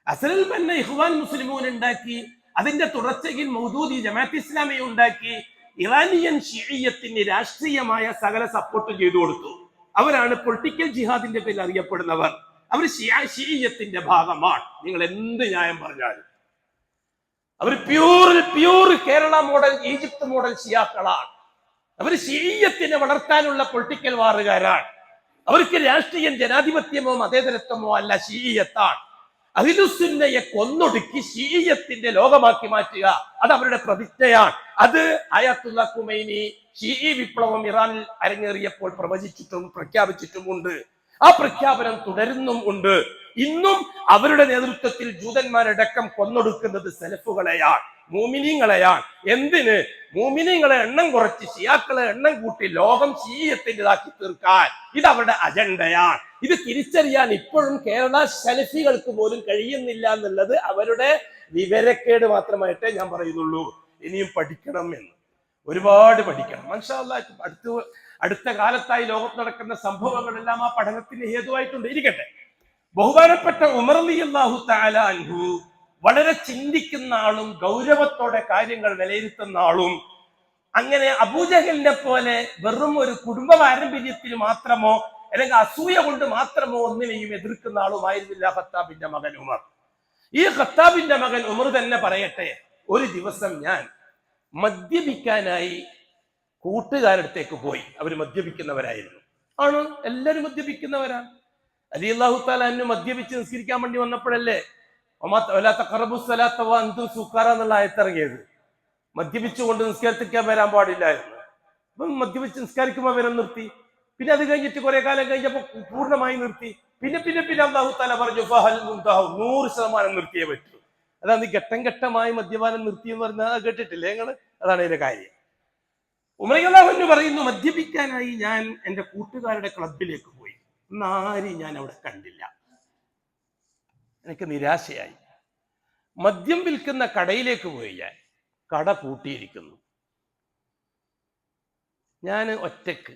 അസലുൽ ബന്ന ഇഖ്വാൻ മുസ്ലിമൂൻ ഉണ്ടാക്കി, അതിന്റെ തുടർച്ചയിൽ മൗദൂദി ജമാഅത്ത് ഇസ്ലാമി ഉണ്ടാക്കി, ഇറാനിയൻ ഷിഈയ്യത്തിന് രാഷ്ട്രീയമായ സകല സപ്പോർട്ടും ചെയ്തു കൊടുത്തു. അവരാണ് പൊളിറ്റിക്കൽ ജിഹാദിന്റെ പേരിൽ അറിയപ്പെടുന്നവർ. അവർ ഷിഈയ്യത്തിന്റെ ഭാഗമാണ്. നിങ്ങൾ എന്ത് ന്യായം പറഞ്ഞാലും അവർ pure Kerala model, Egypt model ഷിയാക്കളാണ്. അവർ ഷിഈയ്യത്തിനെ വളർത്താനുള്ള പൊളിറ്റിക്കൽ വാറുകാരാണ്. അവർക്ക് രാഷ്ട്രീയം ജനാധിപത്യമോ മതേതരത്വമോ അല്ല, ഷിഈയ്യത്താണ്. അഹ്ലുസുന്നയെ കൊന്നൊടുക്കി ഷിഈയ്യത്തിന്റെ ലോകമാക്കി മാറ്റുക, അത് അവരുടെ പ്രതിജ്ഞയാണ്. അത് അയത്തുള്ള ഖുമൈനി ഷിഈ വിപ്ലവം ഇറാനിൽ അരങ്ങേറിയപ്പോൾ പ്രഖ്യാപിച്ചിട്ടുമുണ്ട്. ആ പ്രഖ്യാപനം തുടരുന്നും ഉണ്ട്. ഇന്നും അവരുടെ നേതൃത്വത്തിൽ ജൂതന്മാരടക്കം കൊന്നൊടുക്കുന്നത് സലഫുകളെയാണ്, മോമിനീങ്ങളെയാണ്. എന്തിന്? മോമിനീങ്ങളെ എണ്ണം കുറച്ച് ഷിയാക്കളെ എണ്ണം കൂട്ടി ലോകം ഷിഈയ്യത്തിൻ്റെതാക്കി തീർക്കാൻ. ഇത് അവരുടെ അജണ്ടയാണ്. ഇത് തിരിച്ചറിയാൻ ഇപ്പോഴും കേരള സലഫികൾക്ക് പോലും കഴിയുന്നില്ല എന്നുള്ളത് അവരുടെ വിവരക്കേട് മാത്രമായിട്ടേ ഞാൻ പറയുന്നുള്ളൂ. ഇനിയും പഠിക്കണം എന്ന്, ഒരുപാട് പഠിക്കണം. മാഷാ അല്ലാഹ്. അടുത്ത കാലത്തായി ലോകത്ത് നടക്കുന്ന സംഭവങ്ങളെല്ലാം ആ പഠനത്തിന് ഹേതുവായിട്ടുണ്ട്. ഇരിക്കട്ടെ. ബഹുമാനപ്പെട്ട ഉമർ റളിയല്ലാഹു തആല അൻഹു വളരെ ചിന്തിക്കുന്ന ആളും ഗൗരവത്തോടെ കാര്യങ്ങൾ വിലയിരുത്തുന്ന ആളും, അങ്ങനെ അബൂജഹലിനെ പോലെ വെറും ഒരു കുടുംബ പാരമ്പര്യത്തിന് മാത്രമോ അല്ലെങ്കിൽ അസൂയ കൊണ്ട് മാത്രമോ ഒന്നിനെയും എതിർക്കുന്ന ആളുമായിരുന്നില്ല ഖത്താബിന്റെ മകൻ ഉമർ. ഈ ഖത്താബിന്റെ മകൻ ഉമർ തന്നെ പറയട്ടെ, ഒരു ദിവസം ഞാൻ മദ്യപിക്കാനായി കൂട്ടുകാരടുത്തേക്ക് പോയി. അവർ മദ്യപിക്കുന്നവരായിരുന്നു. ആണ്, എല്ലാവരും മദ്യപിക്കുന്നവരാണ്. അലി അല്ലാഹു തആല അൻഹു മദ്യപിച്ച് നിസ്കരിക്കാൻ വേണ്ടി വന്നപ്പോഴല്ലേ എന്നുള്ള ആയത്തിറങ്ങിയത്. മദ്യപിച്ചുകൊണ്ട് നിസ്കരിക്കാൻ വരാൻ പാടില്ലായിരുന്നു. അപ്പം മദ്യപിച്ച് നിസ്കരിക്കുമ്പോൾ വരാൻ നിർത്തി. പിന്നെ അത് കഴിഞ്ഞിട്ട് കുറെ കാലം കഴിഞ്ഞപ്പോൾ പൂർണ്ണമായി നിർത്തി. പിന്നെ അല്ലാഹു തആല പറഞ്ഞു 100% നിർത്തിയേ പറ്റൂ. അതാണ് ഈ ഘട്ടം ഘട്ടമായി മദ്യപാനം നിർത്തി എന്ന് പറഞ്ഞാൽ കേട്ടിട്ടില്ലേ നിങ്ങൾ? അതാണ് ഇതിന്റെ കാര്യം. ഉമർ റളിയല്ലാഹു അൻഹു പറയുന്നു, മദ്യപിക്കാനായി ഞാൻ എൻ്റെ കൂട്ടുകാരുടെ ക്ലബിലേക്ക് പോയി. ആരും ഞാൻ അവിടെ കണ്ടില്ല. എനിക്ക് നിരാശയായി. മദ്യം വിൽക്കുന്ന കടയിലേക്ക് പോയി. കട പൂട്ടിയിരിക്കുന്നു. ഞാൻ ഒറ്റക്ക്.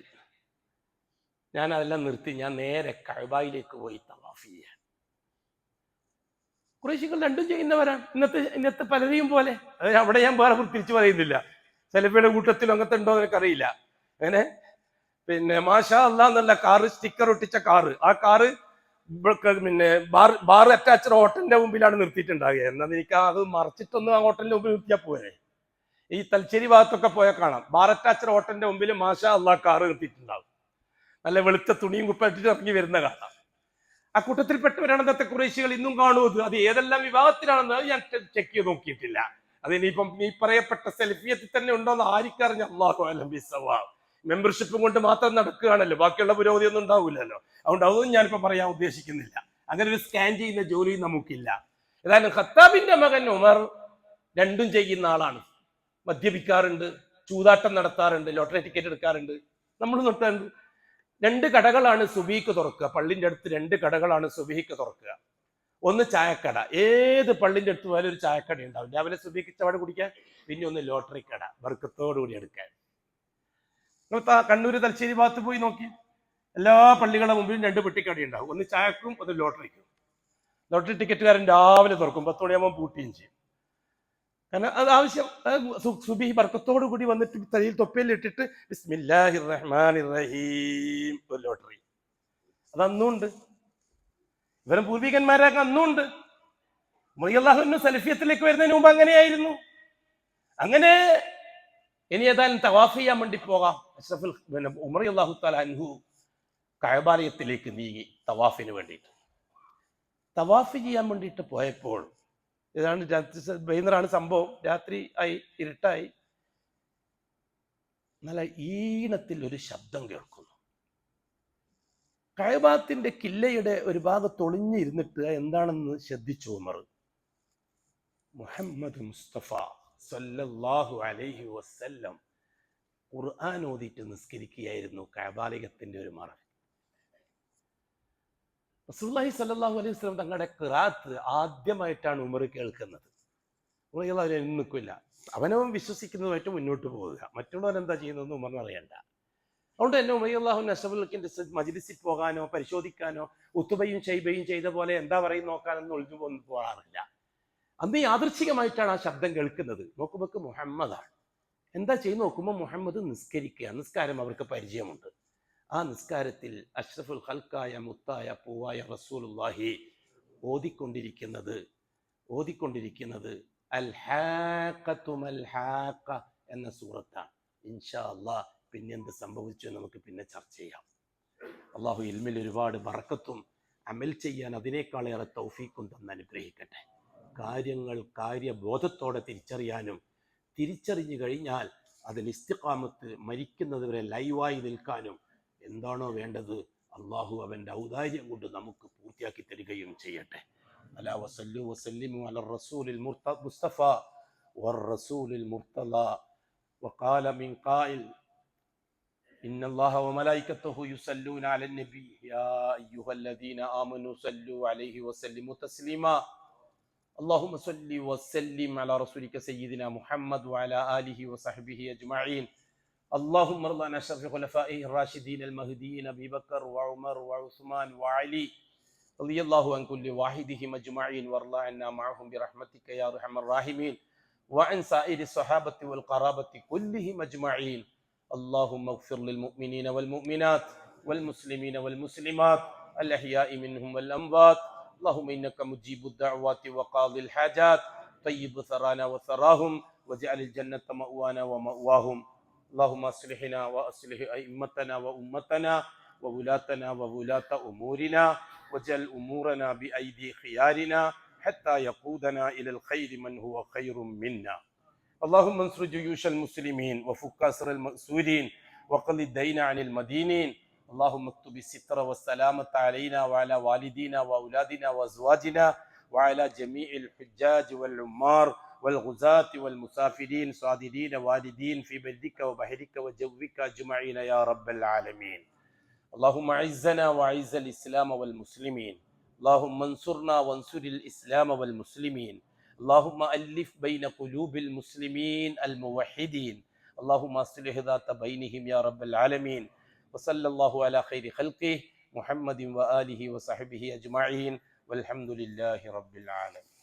ഞാൻ അതെല്ലാം നിർത്തി. ഞാൻ നേരെ കഅബയിലേക്ക് പോയി തവാഫ് ചെയ്യാൻ. ഖുറൈശികൾ രണ്ടും ചെയ്യുന്നവരാണ്. ഇന്നത്തെ പലരെയും പോലെ. അവിടെ ഞാൻ വേറെ തിരിച്ചു പറയുന്നില്ല. സെലഫിയുടെ കൂട്ടത്തിലും അങ്ങനത്തെ ഉണ്ടോ എന്ന് എനിക്കറിയില്ല. അങ്ങനെ പിന്നെ മാഷാ അല്ലാഹ് എന്നുള്ള കാറ്, സ്റ്റിക്കർ ഒട്ടിച്ച കാറ്, ആ കാറ് പിന്നെ ബാർ അറ്റാച്ച്ഡ് ഹോട്ടലിന്റെ മുമ്പിലാണ് നിർത്തിയിട്ടുണ്ടാകുക. എന്നാൽ എനിക്ക് അത് മറച്ചിട്ടൊന്നും ആ ഹോട്ടലിന്റെ മുമ്പിൽ നിർത്തിയാൽ പോരെ. ഈ തലശ്ശേരി ഭാഗത്തൊക്കെ പോയാൽ കാണാം, ബാർ അറ്റാച്ച്ഡ് ഹോട്ടലിന്റെ മുമ്പിൽ മാഷാ അല്ലാഹ് കാറ് നിർത്തിയിട്ടുണ്ടാവും. നല്ല വെളുത്ത തുണിയും കുപ്പായിട്ടിട്ട് ഇറങ്ങി വരുന്ന കാണാം. ആ കൂട്ടത്തിൽപ്പെട്ടവരാണ് അന്നത്തെ ഖുറൈശികൾ. ഇന്നും കാണുന്നത് അത് ഏതെല്ലാം വിഭാഗത്തിലാണെന്ന് ഞാൻ ചെക്ക് ചെയ്ത് നോക്കിയിട്ടില്ല. അത് ഇനിയിപ്പം ഈ പറയപ്പെട്ട സെൽഫിയത്തിൽ തന്നെ ഉണ്ടോന്ന് ആർക്കറിഞ്ഞ, അല്ലാഹു അലം ബിസ്സവാബ്. മെമ്പർഷിപ്പ് കൊണ്ട് മാത്രം നടക്കുകയാണല്ലോ, ബാക്കിയുള്ള പുരോഗതി ഒന്നും ഉണ്ടാവില്ലല്ലോ. അതുകൊണ്ട് അതൊന്നും ഞാനിപ്പോ പറയാൻ ഉദ്ദേശിക്കുന്നില്ല. അങ്ങനെ ഒരു സ്കാൻ ചെയ്യുന്ന ജോലി നമുക്കില്ല. ഏതായാലും ഖത്താബിന്റെ മകൻ ഉമർ രണ്ടും ചെയ്യുന്ന ആളാണ്. മദ്യപിക്കാറുണ്ട്, ചൂതാട്ടം നടത്താറുണ്ട്, ലോട്ടറി ടിക്കറ്റ് എടുക്കാറുണ്ട്, നമ്മൾ നടത്താറുണ്ട്. 2 കടകളാണ് സുബഹിക്ക് തുറക്കുക. പള്ളിന്റെ അടുത്ത് 2 കടകളാണ് സുബഹിക്ക് തുറക്കുക. ഒന്ന് ചായക്കട, ഏത് പള്ളിന്റെ അടുത്ത് പോയാലും ഒരു ചായക്കട ഉണ്ടാവും. രാവിലെ സുബഹിക്ക് ചാവട കുടിക്കാൻ. പിന്നെ ഒന്ന് ലോട്ടറി കട, ബർക്കത്തോടുകൂടി എടുക്കാൻ. നിങ്ങൾ കണ്ണൂര് തലശ്ശേരി ഭാഗത്ത് പോയി നോക്കി, എല്ലാ പള്ളികളുടെ മുമ്പിലും 2 പെട്ടിക്കട ഉണ്ടാവും. ഒന്ന് ചായക്കും ഒന്ന് ലോട്ടറിക്കും. ലോട്ടറി ടിക്കറ്റുകാരൻ രാവിലെ തുറക്കും, 10 മണിയാകുമ്പോൾ പൂട്ടുകയും ചെയ്യും. കാരണം അത് ആവശ്യം. സുബഹി ബർക്കത്തോടു കൂടി വന്നിട്ട് തലയിൽ തൊപ്പയിൽ ഇട്ടിട്ട് ബിസ്മില്ലാഹിർ റഹ്മാനിർ റഹീം ഒരു ലോട്ടറി. അത് അന്നുണ്ട്. ഇവരും പൂർവികന്മാരൊക്കെ അന്നുണ്ട്. റളിയല്ലാഹു സലഫിയത്തിലേക്ക് വരുന്നതിന് മുമ്പ് അങ്ങനെയായിരുന്നു. അങ്ങനെ ഇനി ഏതായാലും തവാഫ് ചെയ്യാൻ വേണ്ടി പോകാം. അഷ്റഫുൽ ഉമർ റളിയല്ലാഹു തആല അൻഹു കഅബാലയത്തിലേക്ക് നീങ്ങി തവാഫിന് വേണ്ടിയിട്ട്. തവാഫ് ചെയ്യാൻ വേണ്ടിയിട്ട് പോയപ്പോൾ ഇതാണ് വൈകുന്നേരമാണ് സംഭവം. രാത്രി ആയി, ഇരുട്ടായി. നല്ല ഈണത്തിൽ ഒരു ശബ്ദം കേൾക്കുന്നു. കഅബത്തിന്റെ കില്ലയുടെ ഒരു ഭാഗത്ത് ഒളിഞ്ഞിരുന്നിട്ട് എന്താണെന്ന് ശ്രദ്ധിച്ചു ഉമർ. മുഹമ്മദ് മുസ്തഫ സല്ലല്ലാഹു അലൈഹി വസല്ലം ഖുർആൻ ഓതിയിട്ട് നിസ്കരിക്കുകയായിരുന്നു കഅബാലയത്തിന്റെ ഒരു മറ. റസൂലുള്ളാഹി സ്വല്ലല്ലാഹു അലൈഹി വസല്ലം തങ്ങളുടെ ഖിറാഅത്ത് ആദ്യമായിട്ടാണ് ഉമർ കേൾക്കുന്നത്. ഉമർ നിൽക്കില്ല. അവനവൻ വിശ്വസിക്കുന്നതുമായിട്ട് മുന്നോട്ട് പോവുക. മറ്റുള്ളവരെന്താ ചെയ്യുന്നതെന്ന് ഉമറിന് അറിയണ്ട. അതുകൊണ്ട് തന്നെ ഉമർ റളിയല്ലാഹു അഷ്റഫുൽ മജ്ലിസിൽ പോകാനോ പരിശോധിക്കാനോ ഉത്തുബയും ഷൈബയും ചെയ്ത പോലെ എന്താ പറയും നോക്കാനൊന്നും ഒളിഞ്ഞു പോകാറില്ല. അന്ന് യാദൃച്ഛികമായിട്ടാണ് ആ ശബ്ദം കേൾക്കുന്നത്. നോക്കുമ്പോൾ മുഹമ്മദാണ്. എന്താ ചെയ്ത് നോക്കുമ്പോൾ മുഹമ്മദ് നിസ്കരിക്കുക. നിസ്കാരം അവർക്ക് പരിചയമുണ്ട്. ആ നിസ്കാരത്തിൽ അഷ്റഫുൽ ഖൽക്കായ മുത്തായ പൂവായ റസൂലുള്ളാഹി ഓതിക്കൊണ്ടിരിക്കുന്നത് അൽ ഹാഖത്തു മൽ ഹാഖ എന്ന സൂറത്താണ്. ഇൻഷാ അല്ലാഹ് പിന്നെ എന്ത് സംഭവിച്ചു നമുക്ക് പിന്നെ ചർച്ച ചെയ്യാം. അള്ളാഹു ഇൽമിൽ ഒരുപാട് ബറക്കത്തും അമൽ ചെയ്യാൻ അതിനേക്കാളേറെ തൗഫീഖും തന്ന് അനുഗ്രഹിക്കട്ടെ. കാര്യങ്ങൾ കാര്യബോധത്തോടെ തിരിച്ചറിയാനും തിരിച്ചറിഞ്ഞു കഴിഞ്ഞാൽ അതിൽ ഇസ്തിഖാമത്ത് മരിക്കുന്നത് വരെ ലൈവായി നിൽക്കാനും എന്താണോ വേണ്ടത് അള്ളാഹു അവൻ്റെ ഔദാര്യം കൊണ്ട് നമുക്ക് പൂർത്തിയാക്കി തരികയും ചെയ്യട്ടെ. അലാ വസല്ലു വസല്ലിമു അല റസൂലിൽ മുസ്തഫ വറസൂലിൽ മുർത്തള വഖാല മിൻ ഖായിൽ ഇന്ന അല്ലാഹ വമലായികതഹു യുസല്ലൂന അലൻ നബി യാ അയ്യുഹല്ലദീന ആമനു സല്ലു അലൈഹി വസല്ലിമു തസ്ലീമാ اللهم صل وسلم على رسولك سيدنا محمد وعلى آله وصحبه أجمعين. اللهم ارض عن أشرف خلفائه الراشدين المهديين أبي بكر وعمر وعثمان وعلي رضي الله عن كل واحدهم أجمعين وارض عنا معهم برحمتك يا أرحم الراحمين وعن سائر الصحابة والقرابة كلهم أجمعين. اللهم اغفر للمؤمنين والمؤمنات والمسلمين والمسلمات الأحياء منهم والأموات. اللهم إنك مجيب الدعوات وقاضي الحاجات. طيب ثرانا وثراهم واجعل الجنة مأوانا ومأواهم. اللهم أصلحنا وأصلح أئمتنا وأمتنا وولاتنا وولاة أمورنا واجعل أمورنا بأيدي خيارنا حتى يقودنا إلى الخير من هو خير منا. اللهم انصر جيوش المسلمين وفك أسر المأسورين وقل الدين عن المدينين. اللهم اكتب الستر والسلامة علينا وعلى والدينا وأولادنا وأزواجنا وعلى جميع الحجاج والعمار والغزاة والمسافرين صادرين والدين في بلدك وبحرك وجوك أجمعين يا رب العالمين. اللهم أعزنا وأعز الإسلام والمسلمين. اللهم انصرنا وانصر الإسلام والمسلمين. اللهم ألف بين قلوب المسلمين الموحدين. اللهم أصلح ذات بينهم يا رب العالمين. وصلى الله على خير خلقه محمد وآله وصحبه أجمعين والحمد لله رب العالمين.